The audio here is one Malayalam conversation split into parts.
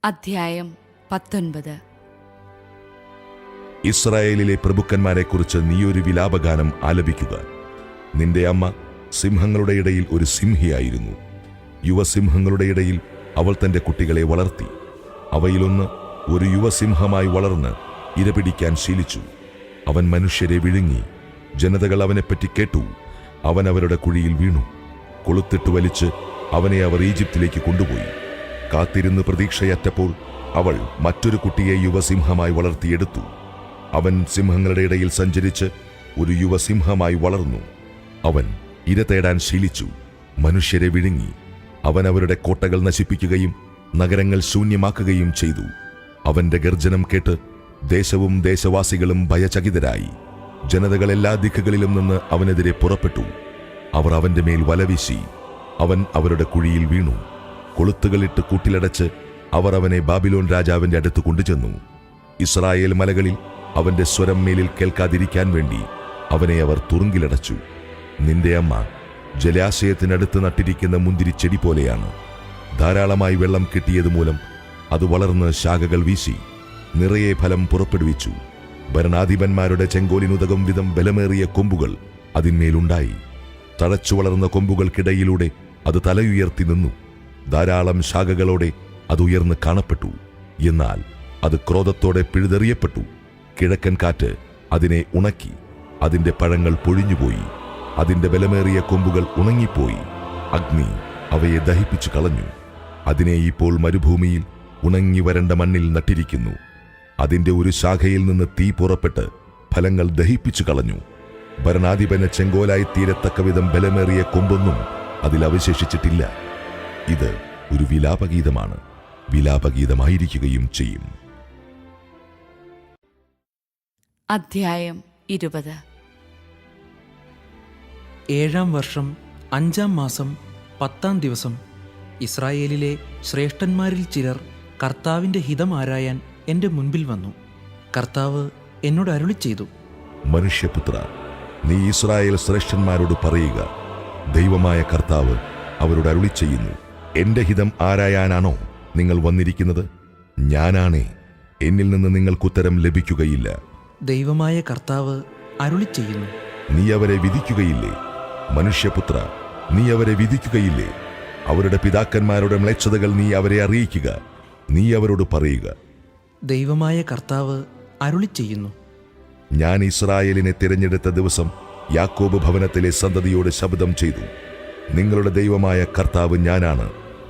അധ്യായം 19. ഇസ്രായേലിലെ പ്രഭുക്കന്മാരെക്കുറിച്ച് നീയൊരു വിലാപഗാനം ആലപിക്കുക. നിന്റെ അമ്മ സിംഹങ്ങളുടെ ഇടയിൽ ഒരു സിംഹിയായിരുന്നു. യുവസിംഹങ്ങളുടെ ഇടയിൽ അവൾ തന്റെ കുട്ടികളെ വളർത്തി. അവയിലൊന്ന് ഒരു യുവസിംഹമായി വളർന്ന് ഇരപിടിക്കാൻ ശീലിച്ചു. അവൻ മനുഷ്യരെ വിഴുങ്ങി. ജനതകൾ അവനെപ്പറ്റി കേട്ടു. അവൻ അവരുടെ കുഴിയിൽ വീണു. കൊളുത്തിട്ട് വലിച്ച് അവനെ അവർ ഈജിപ്തിലേക്ക് കൊണ്ടുപോയി. കാത്തിരുന്ന് പ്രതീക്ഷയറ്റപ്പോൾ അവൾ മറ്റൊരു കുട്ടിയെ യുവസിംഹമായി വളർത്തിയെടുത്തു. അവൻ സിംഹങ്ങളുടെ ഇടയിൽ സഞ്ചരിച്ച് ഒരു യുവസിംഹമായി വളർന്നു. അവൻ ഇര തേടാൻ ശീലിച്ചു. മനുഷ്യരെ വിഴുങ്ങി. അവൻ അവരുടെ കോട്ടകൾ നശിപ്പിക്കുകയും നഗരങ്ങൾ ശൂന്യമാക്കുകയും ചെയ്തു. അവന്റെ ഗർജനം കേട്ട് ദേശവും ദേശവാസികളും ഭയചകിതരായി. ജനതകൾ എല്ലാ ദിക്കുകളിലും നിന്ന് അവനെതിരെ പുറപ്പെട്ടു. അവർ അവന്റെ മേൽ വലവീശി. അവൻ അവരുടെ കുഴിയിൽ വീണു. കൊളുത്തുകളിട്ട് കൂട്ടിലടച്ച് അവർ അവനെ ബാബിലോൺ രാജാവിന്റെ അടുത്ത് കൊണ്ടുചെന്നു. ഇസ്രായേൽ മലകളിൽ അവന്റെ സ്വരം മേലിൽ കേൾക്കാതിരിക്കാൻ വേണ്ടി അവനെ അവർ തുറുങ്കിലടച്ചു. നിന്റെ അമ്മ ജലാശയത്തിനടുത്ത് നട്ടിരിക്കുന്ന മുന്തിരിച്ചെടി പോലെയാണ്. ധാരാളമായി വെള്ളം കിട്ടിയതുമൂലം അത് വളർന്ന് ശാഖകൾ വീശി നിറയെ ഫലം പുറപ്പെടുവിച്ചു. ഭരണാധിപന്മാരുടെ ചെങ്കോലിനുതകം വിധം ബലമേറിയ കൊമ്പുകൾ അതിന്മേലുണ്ടായി. തഴച്ചു വളർന്ന കൊമ്പുകൾക്കിടയിലൂടെ അത് തലയുയർത്തി നിന്നു. ധാരാളം ശാഖകളോടെ അത് ഉയർന്ന് കാണപ്പെട്ടു. എന്നാൽ അത് ക്രോധത്തോടെ പിഴുതെറിയപ്പെട്ടു. കിഴക്കൻ കാറ്റ് അതിനെ ഉണക്കി. അതിന്റെ പഴങ്ങൾ പൊഴിഞ്ഞുപോയി. അതിന്റെ ബലമേറിയ കൊമ്പുകൾ ഉണങ്ങിപ്പോയി. അഗ്നി അവയെ ദഹിപ്പിച്ചു കളഞ്ഞു. അതിനെ ഇപ്പോൾ മരുഭൂമിയിൽ ഉണങ്ങി വരണ്ട മണ്ണിൽ നട്ടിരിക്കുന്നു. അതിന്റെ ഒരു ശാഖയിൽ നിന്ന് തീ പുറപ്പെട്ട് ഫലങ്ങൾ ദഹിപ്പിച്ചു കളഞ്ഞു. ഭരണാധിപന് ചെങ്കോലായി തീരത്തക്കവിധം ബലമേറിയ കൊമ്പൊന്നും അതിൽ അവശേഷിച്ചിട്ടില്ല. ഇത് ഒരു വിലാപഗീതമാണ്, വിലാപഗീതമായിരിക്കുകയും ചെയ്യും. അധ്യായം 20. 7-ാം വർഷം 5-ാം മാസം 10-ാം ദിവസം ഇസ്രായേലിലെ ശ്രേഷ്ഠന്മാരിൽ ചിലർ കർത്താവിൻ്റെ ഹിതം ആരായാൻ എൻ്റെ മുൻപിൽ വന്നു. കർത്താവ് എന്നോട് അരുളിച്ചെയ്തു, മനുഷ്യപുത്ര, നീ ഇസ്രായേൽ ശ്രേഷ്ഠന്മാരോട് പറയുക, ദൈവമായ കർത്താവ് അവരോട് അരുളിച്ചെയ്യുന്നു, എന്റെ ഹിതം ആരായാനാണോ നിങ്ങൾ വന്നിരിക്കുന്നത്? ഞാനാണേ, എന്നിൽ നിന്ന് നിങ്ങൾക്കുത്തരം ലഭിക്കുകയില്ല. ദൈവമായ കർത്താവ് അരുളിച്ചെയ്യുന്നു, നീ അവരെ വിധിക്കുകയില്ലേ? മനുഷ്യപുത്ര, നീ അവരെ വിധിക്കുകയില്ലേ? അവരുടെ പിതാക്കന്മാരുടെ മ്ലേച്ഛതകൾ നീ അവരെ അറിയിക്കുക. നീ അവരോട് പറയുക, ദൈവമായ കർത്താവ് അരുളിച്ചെയ്യുന്നു, ഞാൻ ഇസ്രായേലിനെ തിരഞ്ഞെടുത്ത ദിവസം യാക്കോബ് ഭവനത്തിലെ സന്തതിയോട് ശപഥം ചെയ്തു. നിങ്ങളുടെ ദൈവമായ കർത്താവ് ഞാനാണ്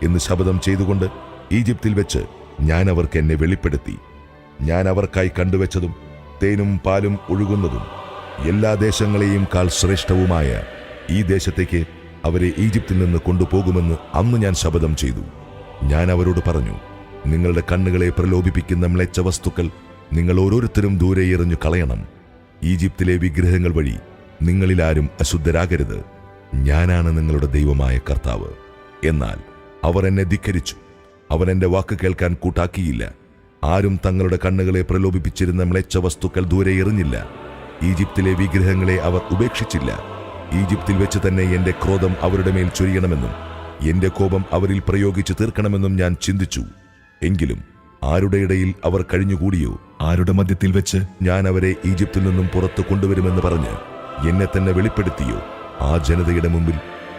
എന്ന് ശപഥം ചെയ്തുകൊണ്ട് ഈജിപ്തിൽ വെച്ച് ഞാൻ അവർക്ക് എന്നെ വെളിപ്പെടുത്തി. ഞാൻ അവർക്കായി കണ്ടുവച്ചതും തേനും പാലും ഒഴുകുന്നതും എല്ലാ ദേശങ്ങളെയും കാൾ ശ്രേഷ്ഠവുമായ ഈ ദേശത്തേക്ക് അവരെ ഈജിപ്തിൽ നിന്ന് കൊണ്ടുപോകുമെന്ന് അന്ന് ഞാൻ ശപഥം ചെയ്തു. ഞാൻ അവരോട് പറഞ്ഞു, നിങ്ങളുടെ കണ്ണുകളെ പ്രലോഭിപ്പിക്കുന്ന മ്ലേച്ഛ വസ്തുക്കൾ നിങ്ങൾ ഓരോരുത്തരും ദൂരെ എറിഞ്ഞു കളയണം. ഈജിപ്തിലെ വിഗ്രഹങ്ങൾ വഴി നിങ്ങളിലാരും അശുദ്ധരാകരുത്. ഞാനാണ് നിങ്ങളുടെ ദൈവമായ കർത്താവ്. എന്നാൽ അവർ എന്നെ ധിക്കരിച്ചു. അവർ എന്റെ വാക്ക് കേൾക്കാൻ കൂട്ടാക്കിയില്ല. ആരും തങ്ങളുടെ കണ്ണുകളെ പ്രലോഭിപ്പിച്ചിരുന്ന മ്ലേച്ഛ വസ്തുക്കൾ ദൂരെ എറിഞ്ഞില്ല. ഈജിപ്തിലെ വിഗ്രഹങ്ങളെ അവർ ഉപേക്ഷിച്ചില്ല. ഈജിപ്തിൽ വെച്ച് തന്നെ എന്റെ ക്രോധം അവരുടെ മേൽ ചൊരിയണമെന്നും എന്റെ കോപം അവരിൽ പ്രയോഗിച്ചു തീർക്കണമെന്നും ഞാൻ ചിന്തിച്ചു. എങ്കിലും ആരുടെ ഇടയിൽ അവർ കഴിഞ്ഞുകൂടിയോ, ആരുടെ മധ്യത്തിൽ വെച്ച് ഞാൻ അവരെ ഈജിപ്തിൽ നിന്നും പുറത്തു കൊണ്ടുവരുമെന്ന് പറഞ്ഞ് എന്നെ തന്നെ വെളിപ്പെടുത്തിയോ, ആ ജനതയുടെ മുമ്പിൽ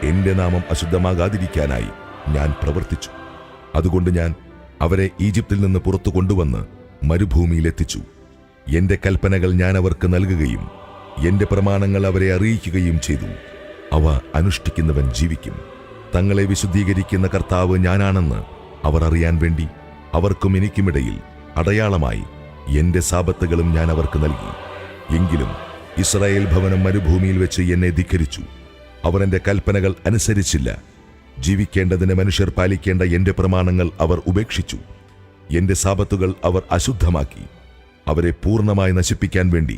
എന്റെ നാമം അശുദ്ധമാകാതിരിക്കാനായി ഞാൻ പ്രവർത്തിച്ചു. അതുകൊണ്ട് ഞാൻ അവരെ ഈജിപ്തിൽ നിന്ന് പുറത്തു കൊണ്ടുവന്ന് മരുഭൂമിയിലെത്തിച്ചു. എന്റെ കൽപ്പനകൾ ഞാൻ അവർക്ക് നൽകുകയും എന്റെ പ്രമാണങ്ങൾ അവരെ അറിയിക്കുകയും ചെയ്തു. അവ അനുഷ്ഠിക്കുന്നവൻ ജീവിക്കും. തങ്ങളെ വിശുദ്ധീകരിക്കുന്ന കർത്താവ് ഞാനാണെന്ന് അവർ അറിയാൻ വേണ്ടി അവർക്കും എനിക്കുമിടയിൽ അടയാളമായി എന്റെ സാബത്തുകളും ഞാൻ അവർക്ക് നൽകി. എങ്കിലും ഇസ്രായേൽ ഭവനം മരുഭൂമിയിൽ വെച്ച് എന്നെ ധിക്കരിച്ചു. അവർ എന്റെ കൽപ്പനകൾ അനുസരിച്ചില്ല. ജീവിക്കേണ്ടതിന് മനുഷ്യർ പാലിക്കേണ്ട എന്റെ പ്രമാണങ്ങൾ അവർ ഉപേക്ഷിച്ചു. എന്റെ സാബത്തുകൾ അവർ അശുദ്ധമാക്കി. അവരെ പൂർണ്ണമായി നശിപ്പിക്കാൻ വേണ്ടി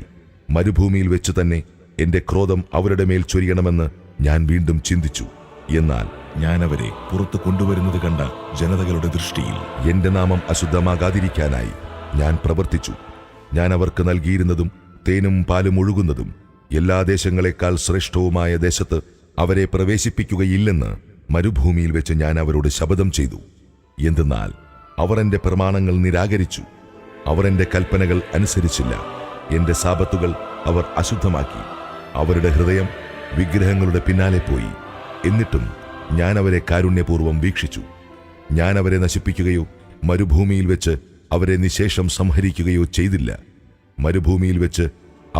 മരുഭൂമിയിൽ വെച്ച് തന്നെ എന്റെ ക്രോധം അവരുടെ മേൽ ചൊരിയണമെന്ന് ഞാൻ വീണ്ടും ചിന്തിച്ചു. എന്നാൽ ഞാൻ അവരെ പുറത്തു കൊണ്ടുവരുന്നത് കണ്ട ജനതകളുടെ ദൃഷ്ടിയിൽ എന്റെ നാമം അശുദ്ധമാകാതിരിക്കാനായി ഞാൻ പ്രവർത്തിച്ചു. ഞാൻ അവർക്ക് നൽകിയിരുന്നതും തേനും പാലും ഒഴുകുന്നതും എല്ലാ ദേശങ്ങളെക്കാൾ ശ്രേഷ്ഠവുമായ ദേശത്ത് അവരെ പ്രവേശിപ്പിക്കുകയില്ലെന്ന് മരുഭൂമിയിൽ വെച്ച് ഞാൻ അവരോട് ശപഥം ചെയ്തു. എന്തെന്നാൽ അവർ എൻ്റെ പ്രമാണങ്ങൾ നിരാകരിച്ചു. അവർ എൻ്റെ കൽപ്പനകൾ അനുസരിച്ചില്ല. എൻ്റെ സാബത്തുകൾ അവർ അശുദ്ധമാക്കി. അവരുടെ ഹൃദയം വിഗ്രഹങ്ങളുടെ പിന്നാലെ പോയി. എന്നിട്ടും ഞാൻ അവരെ കാരുണ്യപൂർവ്വം വീക്ഷിച്ചു. ഞാൻ അവരെ നശിപ്പിക്കുകയോ മരുഭൂമിയിൽ വെച്ച് അവരെ നിശേഷം സംഹരിക്കുകയോ ചെയ്തില്ല. മരുഭൂമിയിൽ വെച്ച്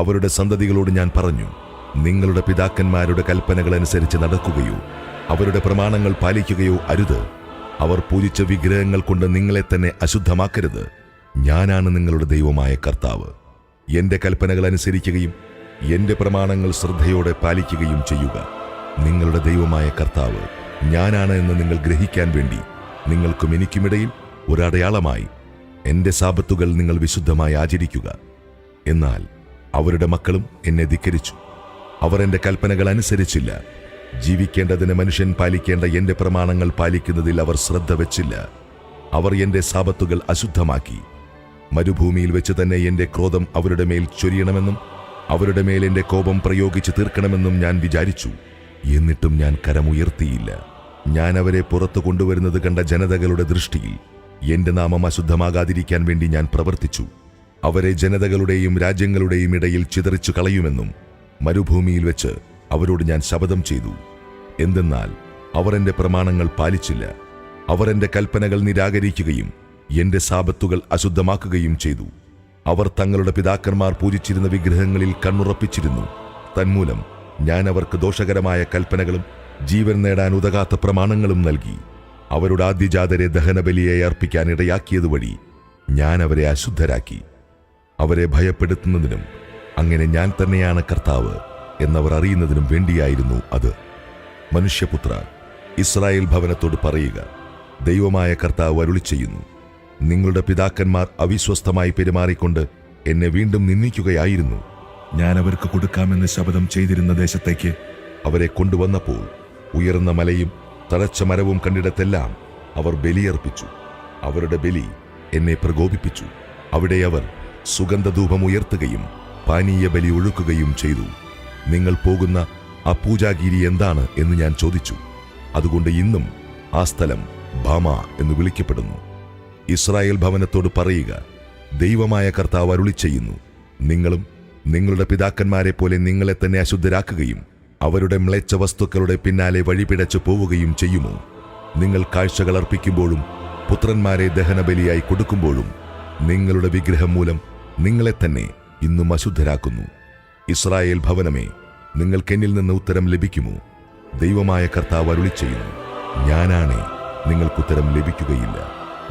അവരുടെ സന്തതികളോട് ഞാൻ പറഞ്ഞു, നിങ്ങളുടെ പിതാക്കന്മാരുടെ കൽപ്പനകൾ അനുസരിച്ച് നടക്കുകയോ അവരുടെ പ്രമാണങ്ങൾ പാലിക്കുകയോ അരുത്. അവർ പൂജിച്ച വിഗ്രഹങ്ങൾ കൊണ്ട് നിങ്ങളെ തന്നെ അശുദ്ധമാക്കരുത്. ഞാനാണ് നിങ്ങളുടെ ദൈവമായ കർത്താവ്. എൻ്റെ കൽപ്പനകൾ അനുസരിക്കുകയും എൻ്റെ പ്രമാണങ്ങൾ ശ്രദ്ധയോടെ പാലിക്കുകയും ചെയ്യുക. നിങ്ങളുടെ ദൈവമായ കർത്താവ് ഞാനാണ് എന്ന് നിങ്ങൾ ഗ്രഹിക്കാൻ വേണ്ടി നിങ്ങൾക്കും എനിക്കുമിടയിൽ ഒരടയാളമായി എൻ്റെ സാബത്തുകൾ നിങ്ങൾ വിശുദ്ധമായി ആചരിക്കുക. എന്നാൽ അവരുടെ മക്കളും എന്നെ ധിക്കരിച്ചു. അവർ എൻ്റെ കൽപ്പനകൾ അനുസരിച്ചില്ല. ജീവിക്കേണ്ടതിന് മനുഷ്യൻ പാലിക്കേണ്ട എൻ്റെ പ്രമാണങ്ങൾ പാലിക്കുന്നതിൽ അവർ ശ്രദ്ധ വെച്ചില്ല. അവർ എൻ്റെ സാബത്തുകൾ അശുദ്ധമാക്കി. മരുഭൂമിയിൽ വെച്ച് തന്നെ എൻ്റെ ക്രോധം അവരുടെ മേൽ ചൊരിയണമെന്നും അവരുടെ മേൽ എൻ്റെ കോപം പ്രയോഗിച്ച് തീർക്കണമെന്നും ഞാൻ വിചാരിച്ചു. എന്നിട്ടും ഞാൻ കരമുയർത്തിയില്ല. ഞാൻ അവരെ പുറത്തു കൊണ്ടുവരുന്നത് കണ്ട ജനതകളുടെ ദൃഷ്ടിയിൽ എൻ്റെ നാമം അശുദ്ധമാകാതിരിക്കാൻ വേണ്ടി ഞാൻ പ്രവർത്തിച്ചു. അവരെ ജനതകളുടെയും രാജ്യങ്ങളുടെയും ഇടയിൽ ചിതറിച്ചു കളയുമെന്നും മരുഭൂമിയിൽ വെച്ച് അവരോട് ഞാൻ ശപഥം ചെയ്തു. എന്തെന്നാൽ അവർ എൻ്റെ പ്രമാണങ്ങൾ പാലിച്ചില്ല. അവർ എൻ്റെ കൽപ്പനകൾ നിരാകരിക്കുകയും എൻ്റെ സാബത്തുകൾ അശുദ്ധമാക്കുകയും ചെയ്തു. അവർ തങ്ങളുടെ പിതാക്കന്മാർ പൂജിച്ചിരുന്ന വിഗ്രഹങ്ങളിൽ കണ്ണുറപ്പിച്ചിരുന്നു. തന്മൂലം ഞാൻ അവർക്ക് ദോഷകരമായ കൽപ്പനകളും ജീവൻ നേടാൻ ഉതകാത്ത പ്രമാണങ്ങളും നൽകി. അവരുടെ ആദ്യജാതരെ ദഹനബലിയായി അർപ്പിക്കാൻ ഇടയാക്കിയതുവഴി ഞാൻ അവരെ അശുദ്ധരാക്കി. അവരെ ഭയപ്പെടുത്തുന്നതിനും അങ്ങനെ ഞാൻ തന്നെയാണ് കർത്താവ് എന്നവർ അറിയുന്നതിനും വേണ്ടിയായിരുന്നു അത്. മനുഷ്യപുത്ര, ഇസ്രായേൽ ഭവനത്തോട് പറയുക, ദൈവമായ കർത്താവ് അരുളിച്ചെയ്യുന്നു, നിങ്ങളുടെ പിതാക്കന്മാർ അവിശ്വസ്തമായി പെരുമാറിക്കൊണ്ട് എന്നെ വീണ്ടും നിന്ദിക്കുകയായിരുന്നു. ഞാൻ അവർക്ക് കൊടുക്കാമെന്ന് ശപഥം ചെയ്തിരുന്ന ദേശത്തേക്ക് അവരെ കൊണ്ടുവന്നപ്പോൾ ഉയർന്ന മലയും തഴച്ച മരവും കണ്ടിടത്തെല്ലാം അവർ ബലിയർപ്പിച്ചു. അവരുടെ ബലി എന്നെ പ്രകോപിപ്പിച്ചു. അവിടെ അവർ സുഗന്ധധൂപം ഉയർത്തുകയും പാനീയ ബലി ഒഴുക്കുകയും ചെയ്തു. നിങ്ങൾ പോകുന്ന ആ പൂജാഗിരി എന്താണ് എന്ന് ഞാൻ ചോദിച്ചു. അതുകൊണ്ട് ഇന്നും ആ സ്ഥലം ബാമ എന്ന് വിളിക്കപ്പെടുന്നു. ഇസ്രായേൽ ഭവനത്തോട് പറയുക, ദൈവമായ കർത്താവ് അരുളിച്ചെയ്യുന്നു, നിങ്ങളും നിങ്ങളുടെ പിതാക്കന്മാരെ പോലെ നിങ്ങളെ തന്നെ അശുദ്ധരാക്കുകയും അവരുടെ മ്ലേച്ഛ വസ്തുക്കളുടെ പിന്നാലെ വഴിപിടച്ചു പോവുകയും ചെയ്യുമോ? നിങ്ങൾ കാഴ്ചകൾ അർപ്പിക്കുമ്പോഴും പുത്രന്മാരെ ദഹനബലിയായി കൊടുക്കുമ്പോഴും നിങ്ങളുടെ വിഗ്രഹം മൂലം നിങ്ങളെ തന്നെ ഇന്നും അശുദ്ധരാക്കുന്നു. ഇസ്രായേൽ ഭവനമേ, നിങ്ങൾക്കെന്നിൽ നിന്ന് ഉത്തരം ലഭിക്കുമോ? ദൈവമായ കർത്താവ് അരുളിച്ചെയ്യുന്നു, ഞാനാണേ, നിങ്ങൾക്കുത്തരം ലഭിക്കുകയില്ല.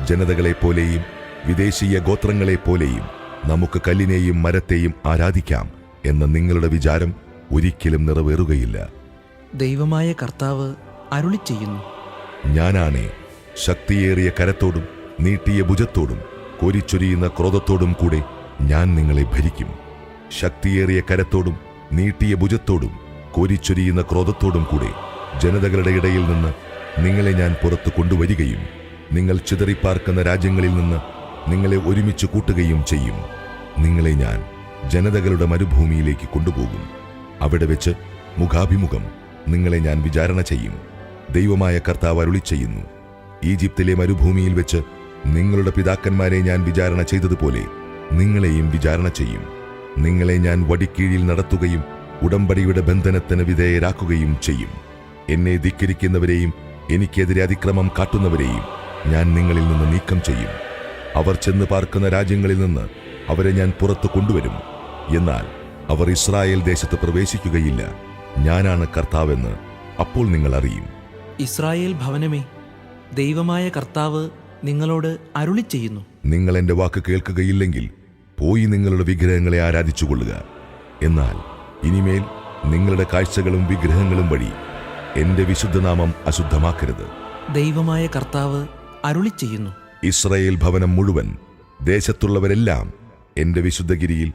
ജനതകളെപ്പോലെയും വിദേശീയ ഗോത്രങ്ങളെപ്പോലെയും നമുക്ക് കല്ലിനെയും മരത്തെയും ആരാധിക്കാം എന്ന നിങ്ങളുടെ വിചാരം ഒരിക്കലും നിറവേറുകയില്ല. ദൈവമായ കർത്താവ് അരുളിച്ചെയ്യുന്നു, ഞാനാണേ, ശക്തിയേറിയ കരത്തോടും നീട്ടിയ ഭുജത്തോടും കോരിച്ചൊരിയുന്ന ക്രോധത്തോടും കൂടെ ഞാൻ നിങ്ങളെ ഭരിക്കും. ശക്തിയേറിയ കരത്തോടും നീട്ടിയ ഭുജത്തോടും കോരിച്ചൊരിയുന്ന ക്രോധത്തോടും കൂടെ ജനതകളുടെ ഇടയിൽ നിന്ന് നിങ്ങളെ ഞാൻ പുറത്തു കൊണ്ടുവരികയും നിങ്ങൾ ചിതറിപ്പാർക്കുന്ന രാജ്യങ്ങളിൽ നിന്ന് നിങ്ങളെ ഒരുമിച്ച് കൂട്ടുകയും ചെയ്യും. നിങ്ങളെ ഞാൻ ജനതകളുടെ മരുഭൂമിയിലേക്ക് കൊണ്ടുപോകും. അവിടെ വെച്ച് മുഖാഭിമുഖം നിങ്ങളെ ഞാൻ വിചാരണ ചെയ്യും. ദൈവമായ കർത്താവ് അരുളിച്ചെയ്യുന്നു, ഈജിപ്തിലെ മരുഭൂമിയിൽ വെച്ച് നിങ്ങളുടെ പിതാക്കന്മാരെ ഞാൻ വിചാരണ ചെയ്തതുപോലെ നിങ്ങളെയും വിചാരണ ചെയ്യും. നിങ്ങളെ ഞാൻ വടിക്കീഴിൽ നടത്തുകയും ഉടമ്പടിയുടെ ബന്ധനത്തിന് വിധേയരാക്കുകയും ചെയ്യും. എന്നെ ധിക്കരിക്കുന്നവരെയും എനിക്കെതിരെ അതിക്രമം കാട്ടുന്നവരെയും ഞാൻ നിങ്ങളിൽ നിന്ന് നീക്കം ചെയ്യും. അവർ ചെന്ന് പാർക്കുന്ന രാജ്യങ്ങളിൽ നിന്ന് അവരെ ഞാൻ പുറത്തു കൊണ്ടുവരും. എന്നാൽ അവർ ഇസ്രായേൽ ദേശത്ത് പ്രവേശിക്കുകയില്ല. ഞാനാണ് കർത്താവെന്ന് അപ്പോൾ നിങ്ങൾ അറിയും. ഇസ്രായേൽ ഭവനമേ, ദൈവമായ കർത്താവ് നിങ്ങളോട് അരുളിച്ചെയ്യുന്നു, നിങ്ങൾ എൻ്റെ വാക്ക് കേൾക്കുകയില്ലെങ്കിൽ പോയി നിങ്ങളുടെ വിഗ്രഹങ്ങളെ ആരാധിച്ചുകൊള്ളുക. എന്നാൽ ഇനിമേൽ നിങ്ങളുടെ കാഴ്ചകളും വിഗ്രഹങ്ങളും വഴി എൻ്റെ വിശുദ്ധനാമം അശുദ്ധമാക്കരുത്. ദൈവമായ കർത്താവ് അരുളിച്ചെയ്യുന്നു, ഇസ്രായേൽ ഭവനം മുഴുവൻ, ദേശത്തുള്ളവരെല്ലാം എൻ്റെ വിശുദ്ധഗിരിയിൽ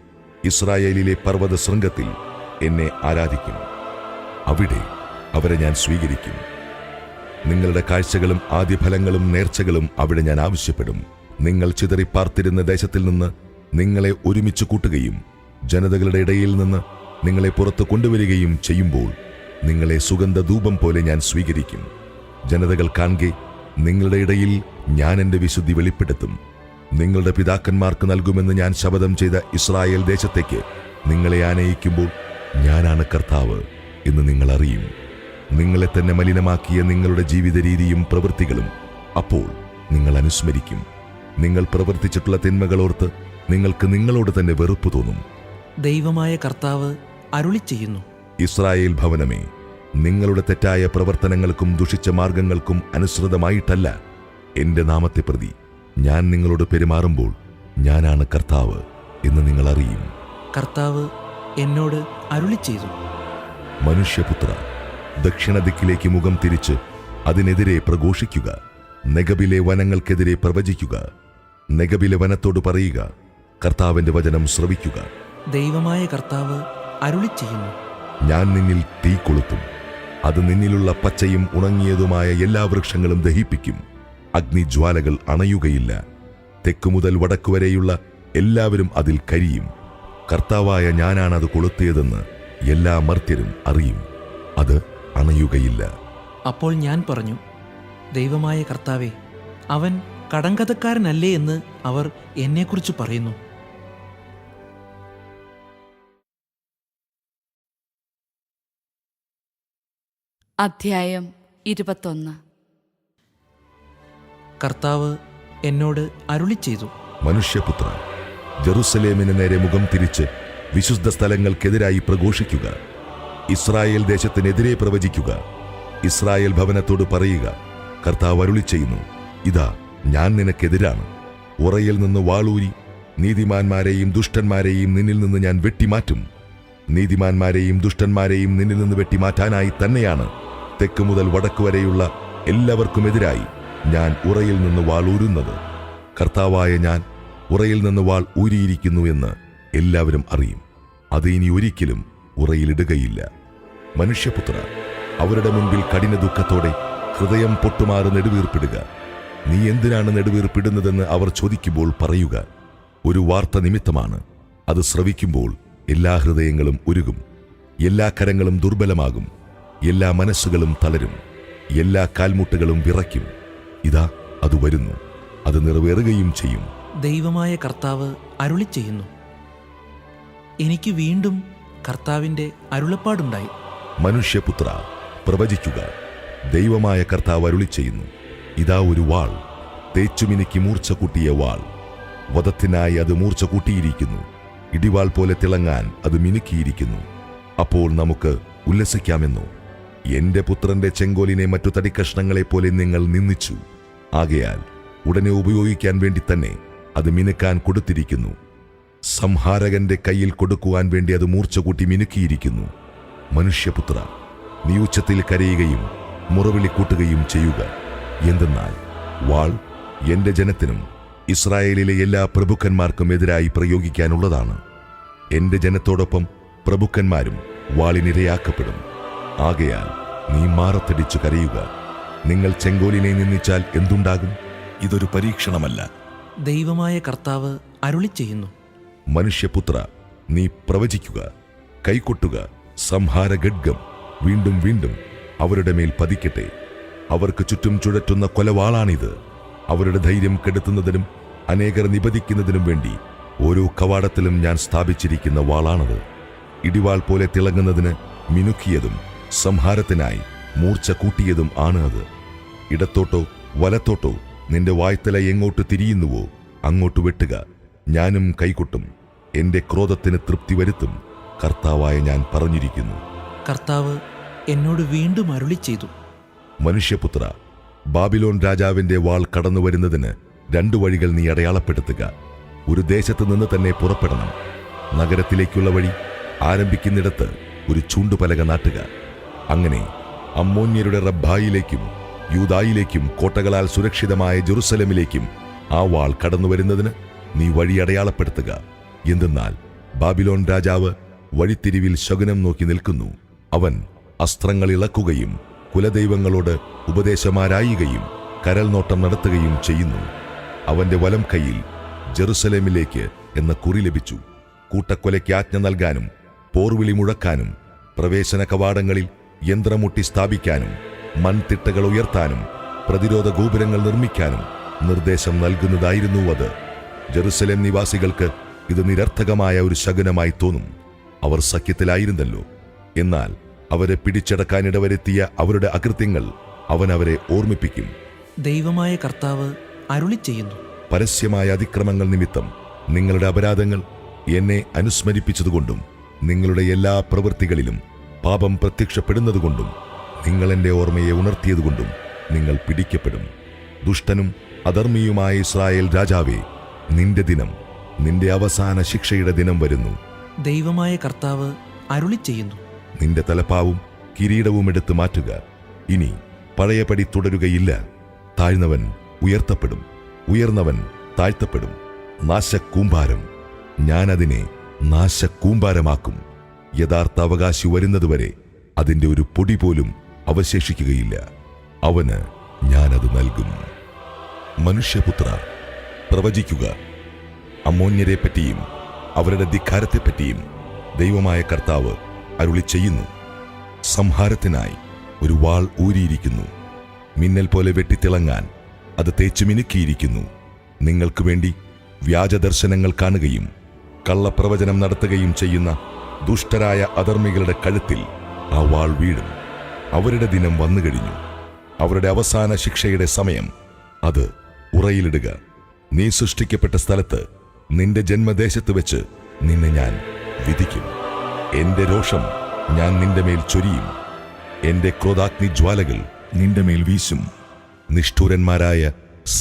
ഇസ്രായേലിലെ പർവ്വത ശൃംഗത്തിൽ എന്നെ ആരാധിക്കും. അവിടെ അവരെ ഞാൻ സ്വീകരിക്കും. നിങ്ങളുടെ കാഴ്ചകളും ആദ്യഫലങ്ങളും നേർച്ചകളും അവിടെ ഞാൻ ആവശ്യപ്പെടും. നിങ്ങൾ ചിതറിപ്പാർത്തിരുന്ന ദേശത്തിൽ നിന്ന് നിങ്ങളെ ഒരുമിച്ച് കൂട്ടുകയും ജനതകളുടെ ഇടയിൽ നിന്ന് നിങ്ങളെ പുറത്തു കൊണ്ടുവരികയും ചെയ്യുമ്പോൾ നിങ്ങളെ സുഗന്ധധൂപം പോലെ ഞാൻ സ്വീകരിക്കും. ജനതകൾ കാൺകെ നിങ്ങളുടെ ഇടയിൽ ഞാൻ എൻ്റെ വിശുദ്ധി വെളിപ്പെടുത്തും. നിങ്ങളുടെ പിതാക്കന്മാർക്ക് നൽകുമെന്ന് ഞാൻ ശപഥം ചെയ്ത ഇസ്രായേൽ ദേശത്തേക്ക് നിങ്ങളെ ആനയിക്കുമ്പോൾ ഞാനാണ് കർത്താവ് എന്ന് നിങ്ങൾ അറിയും. നിങ്ങളെ തന്നെ മലിനമാക്കിയ നിങ്ങളുടെ ജീവിത രീതിയും പ്രവൃത്തികളും അപ്പോൾ നിങ്ങൾ അനുസ്മരിക്കും. നിങ്ങൾ പ്രവർത്തിച്ചിട്ടുള്ള തിന്മകളോർത്ത് നിങ്ങൾക്ക് നിങ്ങളോട് തന്നെ വെറുപ്പ് തോന്നും. ദൈവമായ കർത്താവ് അരുളി ചെയ്യുന്നു. ഇസ്രായേൽ ഭവനമേ, നിങ്ങളുടെ തെറ്റായ പ്രവർത്തനങ്ങൾക്കും ദുഷിച്ച മാർഗങ്ങൾക്കും അനുസൃതമായിട്ടല്ല എന്റെ നാമത്തെ പ്രതി ഞാൻ നിങ്ങളോട് പെരുമാറുമ്പോൾ ഞാനാണ് കർത്താവ് എന്ന് നിങ്ങൾ അറിയും. കർത്താവ് എന്നോട് അരുളി ചെയ്തു. മനുഷ്യപുത്ര, ദക്ഷിണ ദിക്കിലേക്ക് മുഖം തിരിച്ച് അതിനെതിരെ പ്രഘോഷിക്കുക. നെഗബിലെ വനങ്ങൾക്കെതിരെ പ്രവചിക്കുക. നെഗബിലെ വനത്തോട് പറയുക, കർത്താവിന്റെ വചനം ശ്രവിക്കുക. ദൈവമായ കർത്താവ് അരുളി ചെയ്യുന്നു. ഞാൻ നിന്നിൽ തീ കൊളുത്തും. അത് നിന്നിലുള്ള പച്ചയും ഉണങ്ങിയതുമായ എല്ലാ വൃക്ഷങ്ങളും ദഹിപ്പിക്കും. അഗ്നിജ്വാലകൾ അണയുകയില്ല. തെക്കുമുതൽ വടക്കുവരെയുള്ള എല്ലാവരും അതിൽ കരിയും. കർത്താവായ ഞാനാണത് കൊളുത്തിയതെന്ന് എല്ലാ മർത്യരും അറിയും. അത് അണയുകയില്ല. അപ്പോൾ ഞാൻ പറഞ്ഞു, ദൈവമായ കർത്താവേ, അവൻ കടങ്കഥക്കാരനല്ലേ എന്ന് അവർ എന്നെക്കുറിച്ച് പറയുന്നു. അധ്യായം 21. കർത്താവ് എന്നോട് അരുളി ചെയ്തു. മനുഷ്യപുത്ര, ജെറുസലേമിന് നേരെ മുഖം തിരിച്ച് വിശുദ്ധ സ്ഥലങ്ങൾക്കെതിരായി പ്രഘോഷിക്കുക. ഇസ്രായേൽ ദേശത്തിനെതിരെ പ്രവചിക്കുക. ഇസ്രായേൽ ഭവനത്തോട് പറയുക, കർത്താവ് അരുളി ചെയ്യുന്നു, ഇതാ ഞാൻ നിനക്കെതിരാണ്. ഉറയിൽ നിന്ന് വാളൂരി നീതിമാന്മാരെയും ദുഷ്ടന്മാരെയും നിന്നിൽ നിന്ന് ഞാൻ വെട്ടിമാറ്റും. നീതിമാന്മാരെയും ദുഷ്ടന്മാരെയും നിന്നിൽ നിന്ന് വെട്ടിമാറ്റാനായി തന്നെയാണ് തെക്ക് മുതൽ വടക്ക് വരെയുള്ള എല്ലാവർക്കുമെതിരായി ഞാൻ ഉറയിൽ നിന്ന് വാൾ ഊരുന്നത്. കർത്താവായ ഞാൻ ഉറയിൽ നിന്ന് വാൾ ഊരിയിരിക്കുന്നു എന്ന് എല്ലാവരും അറിയും. അത് ഇനി ഒരിക്കലും ഉറയിലിടുകയില്ല. മനുഷ്യപുത്ര, അവരുടെ മുൻപിൽ കഠിന ദുഃഖത്തോടെ ഹൃദയം പൊട്ടുമാറ് നെടുവീർപ്പിടുക. നീ എന്തിനാണ് നെടുവീർപ്പിടുന്നതെന്ന് അവർ ചോദിക്കുമ്പോൾ പറയുക, ഒരു വാർത്ത നിമിത്തമാണ്. അത് ശ്രവിക്കുമ്പോൾ എല്ലാ ഹൃദയങ്ങളും ഉരുകും. എല്ലാ കരങ്ങളും ദുർബലമാകും. എല്ലാ മനസ്സുകളും തളരും. എല്ലാ കാൽമുട്ടുകളും വിറയ്ക്കും. ഇതാ അത് വരുന്നു. അത് നിറവേറുകയും ചെയ്യും. ദൈവമായ കർത്താവ് അരുളി ചെയ്യുന്നു. എനിക്ക് വീണ്ടും കർത്താവിൻ്റെ അരുളപ്പാടുണ്ടായി. മനുഷ്യപുത്ര, പ്രവചിക്കുക. ദൈവമായ കർത്താവ് അരുളി ചെയ്യുന്നു, ഇതാ ഒരു വാൾ, തേച്ചുമിനുക്കി മൂർച്ച കൂട്ടിയ വാൾ. വധത്തിനായി അത് മൂർച്ച കൂട്ടിയിരിക്കുന്നു. ഇടിവാൾ പോലെ തിളങ്ങാൻ അത് മിനുക്കിയിരിക്കുന്നു. അപ്പോൾ നമുക്ക് ഉല്ലസിക്കാമെന്നോ? എന്റെ പുത്രന്റെ ചെങ്കോലിനെ മറ്റു തടിക്കഷ്ണങ്ങളെപ്പോലെ നിങ്ങൾ നിന്ദിച്ചു. ആകയാൽ ഉടനെ ഉപയോഗിക്കാൻ വേണ്ടി തന്നെ അത് മിനുക്കാൻ കൊടുത്തിരിക്കുന്നു. സംഹാരകന്റെ കയ്യിൽ കൊടുക്കുവാൻ വേണ്ടി അത് മൂർച്ച കൂട്ടി മിനുക്കിയിരിക്കുന്നു. മനുഷ്യപുത്ര, നീ ഉച്ചത്തിൽ കരയുകയും മുറവിളി കൂട്ടുകയും ചെയ്യുക. എന്തെന്നാൽ വാൾ എന്റെ ജനത്തിനും ഇസ്രായേലിലെ എല്ലാ പ്രഭുക്കന്മാർക്കും എതിരായി പ്രയോഗിക്കാനുള്ളതാണ്. എന്റെ ജനത്തോടൊപ്പം പ്രഭുക്കന്മാരും വാളിനിരയാക്കപ്പെടും. ആകയാൽ നീ മാറത്തടിച്ചു കരയുക. നിങ്ങൾ ചെങ്കോലിനെ നിന്ദിച്ചാൽ എന്തുണ്ടാകും? ഇതൊരു പരീക്ഷണമല്ല. ദൈവമായ കർത്താവ് അരുളി ചെയ്യുന്നു. മനുഷ്യപുത്ര, നീ പ്രവചിക്കുക, കൈകൊട്ടുക. സംഹാര ഖഡ്ഗം വീണ്ടും വീണ്ടും അവരുടെ മേൽ പതിക്കട്ടെ. അവർക്ക് ചുറ്റും ചുഴറ്റുന്ന കൊലവാളാണിത്. അവരുടെ ധൈര്യം കെടുത്തുന്നതിനും അനേകർ നിപതിക്കുന്നതിനും വേണ്ടി ഓരോ കവാടത്തിലും ഞാൻ സ്ഥാപിച്ചിരിക്കുന്ന വാളാണത്. ഇടിവാൾ പോലെ തിളങ്ങുന്നതിന് മിനുക്കിയതും സംഹാരത്തിനായി മൂർച്ച കൂട്ടിയതും ആണ് അത്. ഇടത്തോട്ടോ വലത്തോട്ടോ നിന്റെ വായ്ത്തല എങ്ങോട്ട് തിരിയുന്നുവോ അങ്ങോട്ട് വെട്ടുക. ഞാനും കൈകൊട്ടും. എന്റെ ക്രോധത്തിന് തൃപ്തി വരുത്തും. കർത്താവായ ഞാൻ പറഞ്ഞിരിക്കുന്നു. കർത്താവ് എന്നോട് വീണ്ടും അരുളി ചെയ്തു. മനുഷ്യപുത്ര, ബാബിലോൺ രാജാവിന്റെ വാൾ കടന്നു വരുന്നതിന് 2 വഴികൾ നീ അടയാളപ്പെടുത്തുക. ഒരു ദേശത്ത് നിന്ന് തന്നെ പുറപ്പെടണം. നഗരത്തിലേക്കുള്ള വഴി ആരംഭിക്കുന്നിടത്ത് ഒരു ചൂണ്ടുപലക നാട്ടുക. അങ്ങനെ അമ്മോന്യരുടെ റബ്ബായിലേക്കും യൂദായിലേക്കും കോട്ടകളാൽ സുരക്ഷിതമായ ജെറുസലേമിലേക്കും ആ വാൾ കടന്നു വരുന്നതിന് നീ വഴി അടയാളപ്പെടുത്തുക. എന്തെന്നാൽ ബാബിലോൺ രാജാവ് വഴിത്തിരിവിൽ ശകുനം നോക്കി നിൽക്കുന്നു. അവൻ അസ്ത്രങ്ങൾ ഇളക്കുകയും കുലദൈവങ്ങളോട് ഉപദേശമാരായുകയും കരൽ നോട്ടം നടത്തുകയും ചെയ്യുന്നു. അവന്റെ വലം കൈയിൽ ജെറുസലേമിലേക്ക് എന്ന കുറി ലഭിച്ചു. കൂട്ടക്കൊലയ്ക്ക് ആജ്ഞ നൽകാനും പോർവിളി മുഴക്കാനും പ്രവേശന കവാടങ്ങളിൽ യന്ത്രമുട്ടി സ്ഥാപിക്കാനും മൺതിട്ടകൾ ഉയർത്താനും പ്രതിരോധ ഗോപുരങ്ങൾ നിർമ്മിക്കാനും നിർദ്ദേശം നൽകുന്നതായിരുന്നു അത്. ജെറുസലേം നിവാസികൾക്ക് ഇത് നിരർത്ഥകമായ ഒരു ശകുനമായി തോന്നും. അവർ സഖ്യത്തിലായിരുന്നല്ലോ. എന്നാൽ അവരെ പിടിച്ചടക്കാനിടവരുത്തിയ അവരുടെ അകൃത്യങ്ങൾ അവൻ അവരെ ഓർമ്മിപ്പിക്കും. ദൈവമായ കർത്താവ് അരുളി ചെയ്യുന്നു. പരസ്യമായ അതിക്രമങ്ങൾ നിമിത്തം നിങ്ങളുടെ അപരാധങ്ങൾ എന്നെ അനുസ്മരിപ്പിച്ചതുകൊണ്ടും നിങ്ങളുടെ എല്ലാ പ്രവൃത്തികളിലും പാപം പ്രത്യക്ഷപ്പെടുന്നതുകൊണ്ടും നിങ്ങൾ എൻ്റെ ഓർമ്മയെ ഉണർത്തിയതുകൊണ്ടും നിങ്ങൾ പിടിക്കപ്പെടും. ദുഷ്ടനും അധർമ്മിയുമായ ഇസ്രായേൽ രാജാവേ, നിന്റെ ദിനം, നിന്റെ അവസാന ശിക്ഷയുടെ ദിനം വരുന്നു. ദൈവമായ കർത്താവ് അരുളി ചെയ്യുന്നു. നിന്റെ തലപ്പാവും കിരീടവും എടുത്തു മാറ്റുക. ഇനി പഴയപടി തുടരുകയില്ല. താഴ്ന്നവൻ ഉയർത്തപ്പെടും, ഉയർന്നവൻ താഴ്ത്തപ്പെടും. നാശക്കൂമ്പാരം, ഞാനതിനെ നാശക്കൂമ്പാരമാക്കും. യഥാർത്ഥ അവകാശി വരുന്നതുവരെ അതിൻ്റെ ഒരു പൊടി പോലും അവശേഷിക്കുകയില്ല. അവന് ഞാനത് നൽകും. മനുഷ്യപുത്ര, പ്രവചിക്കുക. അമ്മോന്യരെപ്പറ്റിയും അവരുടെ ധിക്കാരത്തെപ്പറ്റിയും ദൈവമായ കർത്താവ് അരുളി ചെയ്യുന്നു. സംഹാരത്തിനായി ഒരു വാൾ ഊരിയിരിക്കുന്നു. മിന്നൽ പോലെ വെട്ടിത്തിളങ്ങാൻ അത് തേച്ചു മിനുക്കിയിരിക്കുന്നു. നിങ്ങൾക്ക് വേണ്ടി വ്യാജദർശനങ്ങൾ കാണുകയും കള്ളപ്രവചനം നടത്തുകയും ചെയ്യുന്ന ദുഷ്ടരായ അധർമ്മികളുടെ കഴുത്തിൽ ആ വാൾ വീഴും. അവരുടെ ദിനം വന്നുകഴിഞ്ഞു. അവരുടെ അവസാന ശിക്ഷയുടെ സമയം അത് ഉറയിലിടുക. നീ സൃഷ്ടിക്കപ്പെട്ട സ്ഥലത്ത്, നിന്റെ ജന്മദേശത്ത് വെച്ച് നിന്നെ ഞാൻ വിധിക്കും. എന്റെ രോഷം ഞാൻ നിന്റെ മേൽ ചൊരിയും. എന്റെ ക്രോധാഗ്നി ജ്വാലകൾ നിന്റെ മേൽ വീശും. നിഷ്ഠൂരന്മാരായ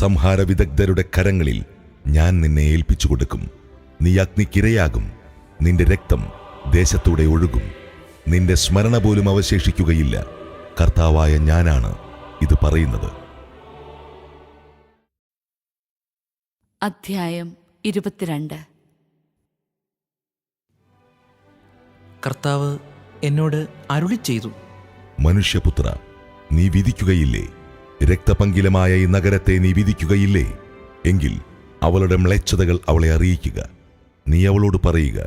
സംഹാര വിദഗ്ധരുടെ കരങ്ങളിൽ ഞാൻ നിന്നെ ഏൽപ്പിച്ചു കൊടുക്കും. നീ അഗ്നിക്കിരയാകും. നിന്റെ രക്തം ദേശത്തൂടെ ഒഴുകും. നിന്റെ സ്മരണ പോലും അവശേഷിക്കുകയില്ല. കർത്താവായ ഞാനാണ് ഇത് പറയുന്നത്. അധ്യായം 22. കർത്താവ് എന്നോട് അരുളി ചെയ്തു. മനുഷ്യപുത്ര, നീ വിധിക്കുകയില്ലേ? രക്തപങ്കിലമായ ഈ നഗരത്തെ നീ വിധിക്കുകയില്ലേ? എങ്കിൽ അവളുടെ മ്ലേച്ഛതകൾ അവളെ അറിയിക്കുക. നീ അവളോട് പറയുക,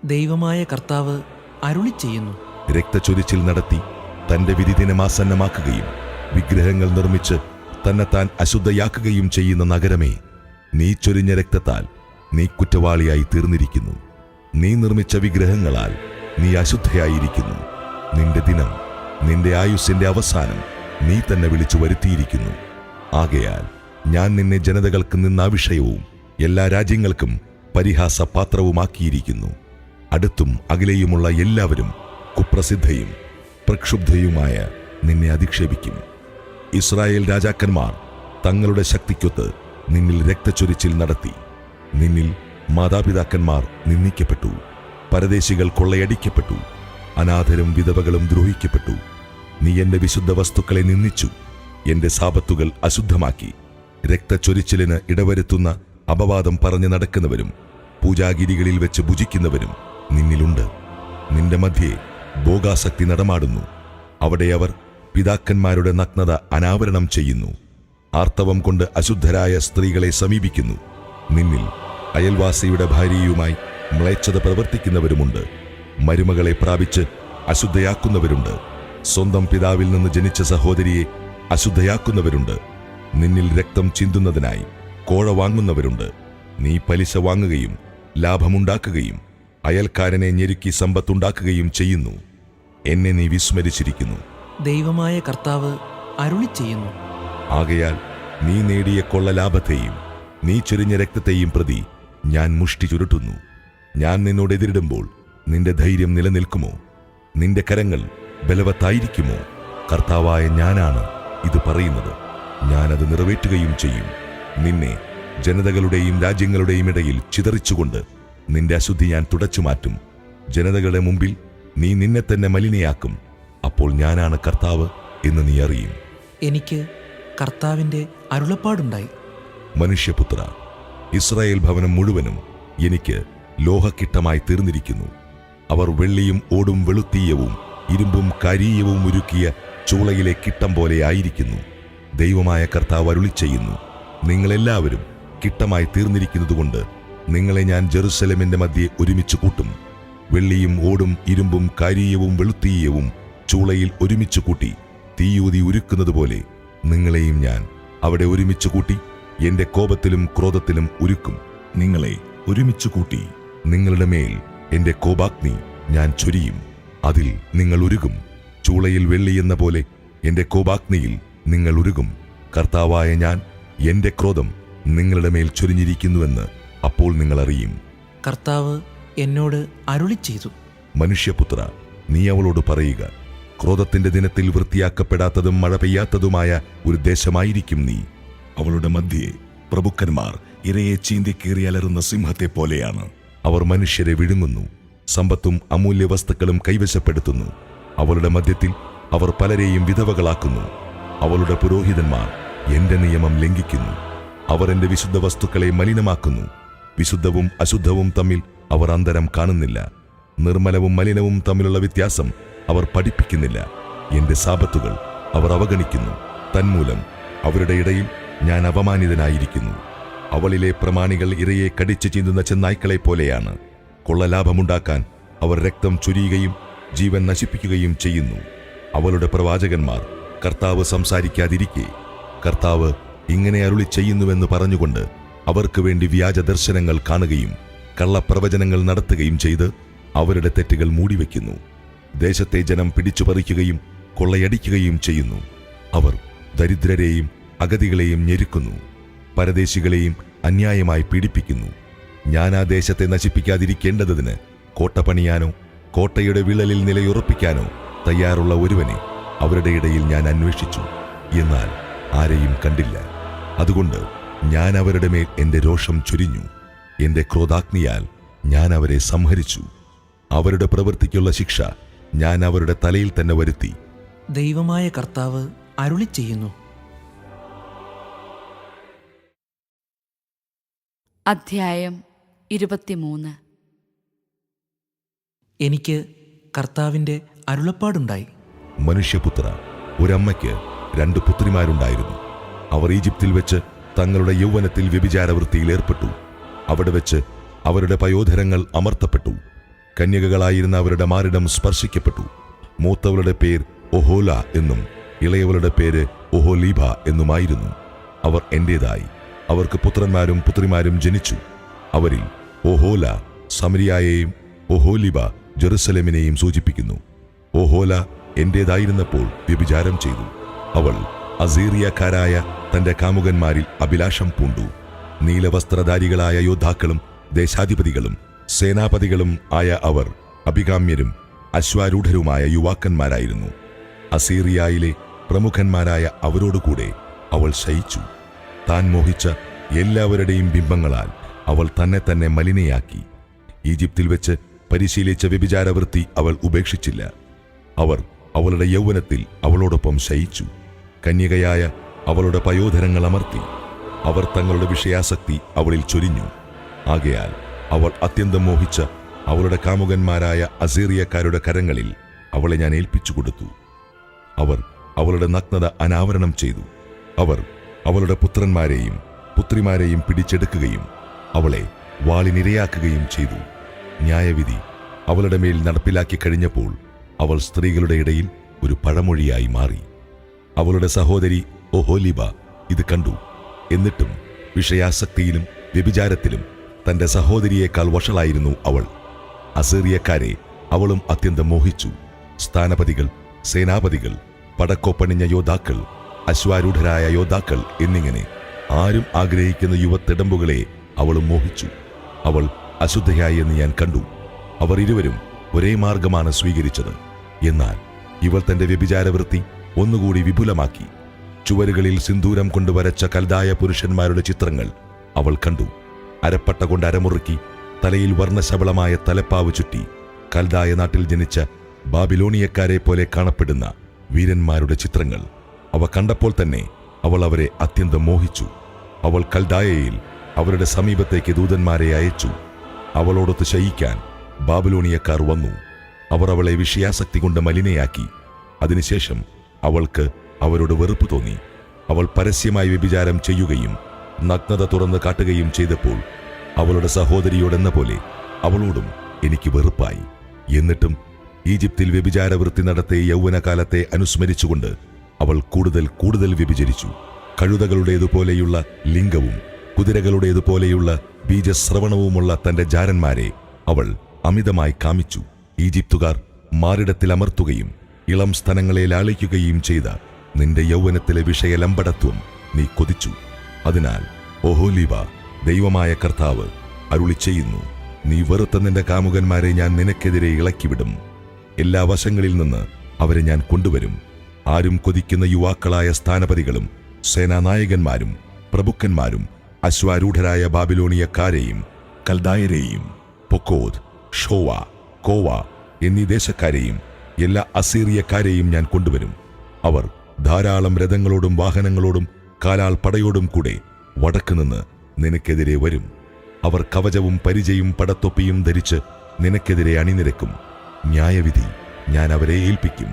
ദൈവമായ കർത്താവ് അരുളി ചെയ്യുന്നു. രക്തച്ചൊരിച്ചിൽ നടത്തി തന്റെ വിധിദിനം ആസന്നമാക്കുകയും വിഗ്രഹങ്ങൾ നിർമ്മിച്ച് തന്നെത്താൻ അശുദ്ധയാക്കുകയും ചെയ്യുന്ന നഗരമേ, നീ ചൊരിഞ്ഞ രക്തത്താൽ നീ കുറ്റവാളിയായി തീർന്നിരിക്കുന്നു. നീ നിർമ്മിച്ച വിഗ്രഹങ്ങളാൽ നീ അശുദ്ധയായിരിക്കുന്നു. നിന്റെ ദിനം, നിന്റെ ആയുസ്സിന്റെ അവസാനം നീ തന്നെ വിളിച്ചു വരുത്തിയിരിക്കുന്നു. ആകയാൽ ഞാൻ നിന്നെ ജനതകൾക്ക് നിന്നാവിഷയവും എല്ലാ രാജ്യങ്ങൾക്കും പരിഹാസപാത്രവുമാക്കിയിരിക്കുന്നു. അടുത്തും അകലെയുമുള്ള എല്ലാവരും കുപ്രസിദ്ധയും പ്രക്ഷുബ്ധയുമായ നിന്നെ അധിക്ഷേപിക്കും. ഇസ്രായേൽ രാജാക്കന്മാർ തങ്ങളുടെ ശക്തിക്കൊത്ത് നിന്നിൽ രക്തച്ചൊരിച്ചിൽ നടത്തി. നിന്നിൽ മാതാപിതാക്കന്മാർ നിന്ദിക്കപ്പെട്ടു. പരദേശികൾ കൊള്ളയടിക്കപ്പെട്ടു. അനാഥരും വിധവകളും ദ്രോഹിക്കപ്പെട്ടു. നീ എന്റെ വിശുദ്ധ വസ്തുക്കളെ നിന്ദിച്ചു. എന്റെ സാപത്തുകൾ അശുദ്ധമാക്കി. രക്തച്ചൊരിച്ചിലിന് ഇടവരുത്തുന്ന അപവാദം പറഞ്ഞു നടക്കുന്നവരും പൂജാഗിരികളിൽ വെച്ച് ഭുജിക്കുന്നവരും നിന്നിലുണ്ട്. നിന്റെ മധ്യേ ഭോഗാസക്തി നടമാടുന്നു. അവിടെ അവർ പിതാക്കന്മാരുടെ നഗ്നത അനാവരണം ചെയ്യുന്നു. ആർത്തവം കൊണ്ട് അശുദ്ധരായ സ്ത്രീകളെ സമീപിക്കുന്നു. നിന്നിൽ അയൽവാസിയുടെ ഭാര്യയുമായി മ്ലേച്ഛത പ്രവർത്തിക്കുന്നവരുമുണ്ട്. മരുമകളെ പ്രാപിച്ച് അശുദ്ധയാക്കുന്നവരുണ്ട്. സ്വന്തം പിതാവിൽ നിന്ന് ജനിച്ച സഹോദരിയെ അശുദ്ധയാക്കുന്നവരുണ്ട്. നിന്നിൽ രക്തം ചിന്തുന്നതിനായി കോഴ വാങ്ങുന്നവരുണ്ട്. നീ പലിശ വാങ്ങുകയും ലാഭമുണ്ടാക്കുകയും അയൽക്കാരനെ ഞെരുക്കി സമ്പത്തുണ്ടാക്കുകയും ചെയ്യുന്നു. എന്നെ നീ വിസ്മരിച്ചിരിക്കുന്നു. ദൈവമായ കർത്താവ് അരുളി ചെയ്യുന്നു. ആകയാൽ നീ നേടിയ കൊള്ളലാഭത്തെയും നീ ചൊരിഞ്ഞ രക്തത്തെയും പ്രതി ഞാൻ മുഷ്ടി ചുരുട്ടുന്നു. ഞാൻ നിന്നോട് എതിരിടുമ്പോൾ നിന്റെ ധൈര്യം നിലനിൽക്കുമോ? നിന്റെ കരങ്ങൾ ബലവത്തായിരിക്കുമോ? കർത്താവായ ഞാനാണ് ഇത് പറയുന്നത്. ഞാനത് നിറവേറ്റുകയും ചെയ്യും. നിന്നെ ജനതകളുടെയും രാജ്യങ്ങളുടെയും ഇടയിൽ ചിതറിച്ചുകൊണ്ട് നിന്റെ അശുദ്ധി ഞാൻ തുടച്ചുമാറ്റും. ജനതകളുടെ മുമ്പിൽ നീ നിന്നെ തന്നെ മലിനയാക്കും. അപ്പോൾ ഞാനാണ് കർത്താവ് എന്ന് നീ അറിയും. എനിക്ക് കർത്താവിൻ്റെ അരുളപ്പാടുണ്ടായി. മനുഷ്യപുത്ര, ഇസ്രായേൽ ഭവനം മുഴുവനും എനിക്ക് ലോഹക്കിട്ടമായി തീർന്നിരിക്കുന്നു. അവർ വെള്ളിയും ഓടും വെളുത്തീയവും ഇരുമ്പും കാരീയവും ഉരുക്കിയ ചൂളയിലെ കിട്ടം പോലെ ആയിരിക്കുന്നു. ദൈവമായ കർത്താവ് അരുളി ചെയ്യുന്നു, നിങ്ങളെല്ലാവരും കിട്ടമായി തീർന്നിരിക്കുന്നതുകൊണ്ട് നിങ്ങളെ ഞാൻ ജെറുസലേമിന്റെ മധ്യേ ഒരുമിച്ച് കൂട്ടും. വെള്ളിയും ഓടും ഇരുമ്പും കാരീയവും വെളുത്തീയവും ചൂളയിൽ ഒരുമിച്ച് കൂട്ടി തീയൂതി ഉരുക്കുന്നതുപോലെ നിങ്ങളെയും ഞാൻ അവിടെ ഒരുമിച്ച് കൂട്ടി എന്റെ കോപത്തിലും ക്രോധത്തിലും ഉരുക്കും. നിങ്ങളെ ഒരുമിച്ച് കൂട്ടി നിങ്ങളുടെ മേൽ എന്റെ കോപാഗ്നി ഞാൻ ചൊരിയും. അതിൽ നിങ്ങൾ ഉരുകും. ചൂളയിൽ വെള്ളിയെന്ന പോലെ എന്റെ കോപാഗ്നിയിൽ നിങ്ങൾ ഉരുകും. കർത്താവായ ഞാൻ എന്റെ ക്രോധം നിങ്ങളുടെ മേൽ ചൊരിഞ്ഞിരിക്കുന്നുവെന്ന് അപ്പോൾ നിങ്ങൾ അറിയും. കർത്താവ് എന്നോട് അരുളി ചെയ്തു, മനുഷ്യപുത്ര, നീ അവളോട് പറയുക, ക്രോധത്തിന്റെ ദിനത്തിൽ വൃത്തിയാക്കപ്പെടാത്തതും മഴ പെയ്യാത്തതുമായ ഒരു ദേശമായിരിക്കും നീ. അവളുടെ മധ്യേ പ്രഭുക്കന്മാർ ഇരയെ ചീന്തിക്കേറിയലറുന്ന സിംഹത്തെ പോലെയാണ്. അവർ മനുഷ്യരെ വിഴുങ്ങുന്നു, സമ്പത്തും അമൂല്യ വസ്തുക്കളും കൈവശപ്പെടുത്തുന്നു. അവളുടെ മധ്യത്തിൽ അവർ പലരെയും വിധവകളാക്കുന്നു. അവളുടെ പുരോഹിതന്മാർ എന്റെ നിയമം ലംഘിക്കുന്നു. അവർ എന്റെ വിശുദ്ധ വസ്തുക്കളെ മലിനമാക്കുന്നു. വിശുദ്ധവും അശുദ്ധവും തമ്മിൽ അവർ അന്തരം കാണുന്നില്ല. നിർമ്മലവും മലിനവും തമ്മിലുള്ള വ്യത്യാസം അവർ പഠിപ്പിക്കുന്നില്ല. എന്റെ സാബത്തുകൾ അവർ അവഗണിക്കുന്നു. തന്മൂലം അവരുടെ ഇടയിൽ ഞാൻ അപമാനിതനായിരിക്കുന്നു. അവളിലെ പ്രമാണികൾ ഇരയെ കടിച്ചു ചീന്തുന്ന ചെന്നായ്ക്കളെ പോലെയാണ്. കൊള്ളലാഭമുണ്ടാക്കാൻ അവർ രക്തം ചൊരിയുകയും ജീവൻ നശിപ്പിക്കുകയും ചെയ്യുന്നു. അവളുടെ പ്രവാചകന്മാർ കർത്താവ് സംസാരിക്കാതിരിക്കെ കർത്താവ് ഇങ്ങനെ അരുളി ചെയ്യുന്നുവെന്ന് പറഞ്ഞുകൊണ്ട് അവർക്ക് വേണ്ടി വ്യാജ ദർശനങ്ങൾ കാണുകയും കള്ളപ്രവചനങ്ങൾ നടത്തുകയും ചെയ്ത് അവരുടെ തെറ്റുകൾ മൂടിവെക്കുന്നു. ദേശത്തെ ജനം പിടിച്ചുപറിക്കുകയും കൊള്ളയടിക്കുകയും ചെയ്യുന്നു. അവർ ദരിദ്രരെയും അഗതികളെയും ഞെരുക്കുന്നു, പരദേശികളെയും അന്യായമായി പീഡിപ്പിക്കുന്നു. ഞാൻ ആ ദേശത്തെ നശിപ്പിക്കാതിരിക്കേണ്ടതിന് കോട്ട പണിയാനോ കോട്ടയുടെ വിള്ളലിൽ നിലയുറപ്പിക്കാനോ തയ്യാറുള്ള ഒരുവനെ അവരുടെ ഇടയിൽ ഞാൻ അന്വേഷിച്ചു, എന്നാൽ ആരെയും കണ്ടില്ല. അതുകൊണ്ട് ഞാൻ അവരുടെ മേൽ എന്റെ രോഷം ചൊരിഞ്ഞു. എന്റെ ക്രോധാഗ്നിയാൽ ഞാൻ അവരെ സംഹരിച്ചു. അവരുടെ പ്രവൃത്തിക്കുള്ള ശിക്ഷ ഞാൻ അവരുടെ തലയിൽ തന്നെ വരുത്തി. ദൈവമായ കർത്താവ് അരുളി ചെയ്യുന്നു, അധ്യായം 23. എനിക്ക് കർത്താവിൻ്റെ അരുളപ്പാടുണ്ടായി. മനുഷ്യപുത്ര, ഒരമ്മയ്ക്ക് 2 പുത്രിമാരുണ്ടായിരുന്നു. അവർ ഈജിപ്തിൽ വെച്ച് തങ്ങളുടെ യൗവനത്തിൽ വ്യഭിചാരവൃത്തിയിൽ ഏർപ്പെട്ടു. അവിടെ വെച്ച് അവരുടെ പയോധരങ്ങൾ അമർത്തപ്പെട്ടു. കന്യകകളായിരുന്ന അവരുടെ മാറിടം സ്പർശിക്കപ്പെട്ടു. മൂത്തവളുടെ പേർ ഒഹോല എന്നും ഇളയവളുടെ പേര് ഒഹോലീബ എന്നുമായിരുന്നു. അവർ എന്റേതായി. അവർക്ക് പുത്രന്മാരും പുത്രിമാരും ജനിച്ചു. അവരിൽ ഒഹോല സമരിയായെയും ഒഹോലിബ ജെറുസലേമിനെയും സൂചിപ്പിക്കുന്നു. ഒഹോല എന്റേതായിരുന്നപ്പോൾ വ്യഭിചാരം ചെയ്തു. അവൾ അസീറിയക്കാരായ തന്റെ കാമുകന്മാരിൽ അഭിലാഷം പൂണ്ടു. നീലവസ്ത്രധാരികളായ യോദ്ധാക്കളും ദേശാധിപതികളും സേനാപതികളും ആയ അവർ അഭികാമ്യരും അശ്വാരൂഢരുമായ യുവാക്കന്മാരായിരുന്നു. അസീറിയയിലെ പ്രമുഖന്മാരായ അവരോടുകൂടെ അവൾ ശയിച്ചു. താൻ മോഹിച്ച എല്ലാവരുടെയും ബിംബങ്ങളാൽ അവൾ തന്നെ മലിനയാക്കി. ഈജിപ്തിൽ വെച്ച് പരിശീലിച്ച വ്യഭിചാരവൃത്തി അവൾ ഉപേക്ഷിച്ചില്ല. അവർ അവളുടെ യൗവനത്തിൽ അവളോടൊപ്പം ശയിച്ചു. കന്യകയായ അവളുടെ പയോധരങ്ങൾ അമർത്തി. അവർ തങ്ങളുടെ വിഷയാസക്തി അവളിൽ ചൊരിഞ്ഞു. ആകയാൽ അവൾ അത്യന്തം മോഹിച്ച അവളുടെ കാമുകന്മാരായ അസീറിയക്കാരുടെ കരങ്ങളിൽ അവളെ ഞാൻ ഏൽപ്പിച്ചു കൊടുത്തു. അവർ അവളുടെ നഗ്നത അനാവരണം ചെയ്തു. അവർ അവളുടെ പുത്രന്മാരെയും പുത്രിമാരെയും പിടിച്ചെടുക്കുകയും അവളെ വാളിനിരയാക്കുകയും ചെയ്തു. ന്യായവിധി അവളുടെ മേൽ നടപ്പിലാക്കി കഴിഞ്ഞപ്പോൾ അവൾ സ്ത്രീകളുടെ ഇടയിൽ ഒരു പഴമൊഴിയായി മാറി. അവളുടെ സഹോദരി ഒഹോലിബ ഇത് കണ്ടു. എന്നിട്ടും വിഷയാസക്തിയിലും വ്യഭിചാരത്തിലും തന്റെ സഹോദരിയേക്കാൾ വഷളായിരുന്നു അവൾ. അസീറിയക്കാരെ അവളും അത്യന്തം മോഹിച്ചു. സ്ഥാനപതികൾ, സേനാപതികൾ, പടക്കോപ്പണിഞ്ഞ യോദ്ധാക്കൾ, അശ്വാരൂഢരായ യോദ്ധാക്കൾ എന്നിങ്ങനെ ആരും ആഗ്രഹിക്കുന്ന യുവത്തിടമ്പുകളെ അവളും മോഹിച്ചു. അവൾ അശുദ്ധയായി എന്ന് ഞാൻ കണ്ടു. അവർ ഇരുവരും ഒരേ മാർഗമാണ് സ്വീകരിച്ചത്. എന്നാൽ ഇവൾ തന്റെ വ്യഭിചാരവൃത്തി ഒന്നുകൂടി വിപുലമാക്കി. ചുവരുകളിൽ സിന്ദൂരം കൊണ്ട് വരച്ച കൽദായ പുരുഷന്മാരുടെ ചിത്രങ്ങൾ അവൾ കണ്ടു. അരപ്പട്ട കൊണ്ട് അരമുറുക്കി തലയിൽ വർണ്ണശബളമായ തലപ്പാവ് ചുറ്റി കൽദായ നാട്ടിൽ ജനിച്ച ബാബിലോണിയക്കാരെ പോലെ കാണപ്പെടുന്ന വീരന്മാരുടെ ചിത്രങ്ങൾ അവ കണ്ടപ്പോൾ തന്നെ അവൾ അവരെ അത്യന്തം മോഹിച്ചു. അവൾ കൽദായയിൽ അവരുടെ സമീപത്തേക്ക് ദൂതന്മാരെ അയച്ചു. അവളോടൊത്ത് ശയിക്കാൻ ബാബിലോണിയക്കാർ വന്നു. അവർ അവളെ വിഷയാസക്തി കൊണ്ട് മലിനയാക്കി. അതിനുശേഷം അവൾക്ക് അവരോട് വെറുപ്പ് തോന്നി. അവൾ പരസ്യമായി വ്യഭിചാരം ചെയ്യുകയും നഗ്നത തുറന്ന് കാട്ടുകയും ചെയ്തപ്പോൾ അവളുടെ സഹോദരിയോടെന്ന പോലെ അവളോടും എനിക്ക് വെറുപ്പായി. എന്നിട്ടും ഈജിപ്തിൽ വ്യഭിചാരവൃത്തി നടത്തിയ യൗവനകാലത്തെ അനുസ്മരിച്ചുകൊണ്ട് അവൾ കൂടുതൽ കൂടുതൽ വ്യഭിചരിച്ചു. കഴുതകളുടേതുപോലെയുള്ള ലിംഗവും കുതിരകളുടേതുപോലെയുള്ള ബീജശ്രവണവുമുള്ള തന്റെ ജാരന്മാരെ അവൾ അമിതമായി കാമിച്ചു. ഈജിപ്തുകാർ മാറിടത്തിൽ അമർത്തുകയും ഇളം സ്തനങ്ങളെ ലാളിക്കുകയും ചെയ്ത നിന്റെ യൗവനത്തിലെ വിഷയലമ്പടത്വം നീ കൊതിച്ചു. അതിനാൽ ഒഹോലീബ, ദൈവമായ കർത്താവ് അരുളിച്ചെയ്യുന്നു, നീ വെറുത്ത നിന്റെ കാമുകന്മാരെ ഞാൻ നിനക്കെതിരെ ഇളക്കിവിടും. എല്ലാ വശങ്ങളിൽ നിന്ന് അവരെ ഞാൻ കൊണ്ടുവരും. ആരും കൊതിക്കുന്ന യുവാക്കളായ സ്ഥാനപതികളും സേനാനായകന്മാരും പ്രഭുക്കന്മാരും അശ്വാരൂഢരായ ബാബിലോണിയക്കാരെയും കൽദായരെയും പൊക്കോദ്, ഷോവ, കോവ എന്നീ ദേശക്കാരെയും എല്ലാ അസീറിയക്കാരെയും ഞാൻ കൊണ്ടുവരും. അവർ ധാരാളം രഥങ്ങളോടും വാഹനങ്ങളോടും കാലാൾ പടയോടും കൂടെ വടക്കുനിന്ന് നിനക്കെതിരെ വരും. അവർ കവചവും പരിചയും പടത്തൊപ്പിയും ധരിച്ച് നിനക്കെതിരെ അണിനിരക്കും. ന്യായവിധി ഞാൻ അവരെ ഏൽപ്പിക്കും.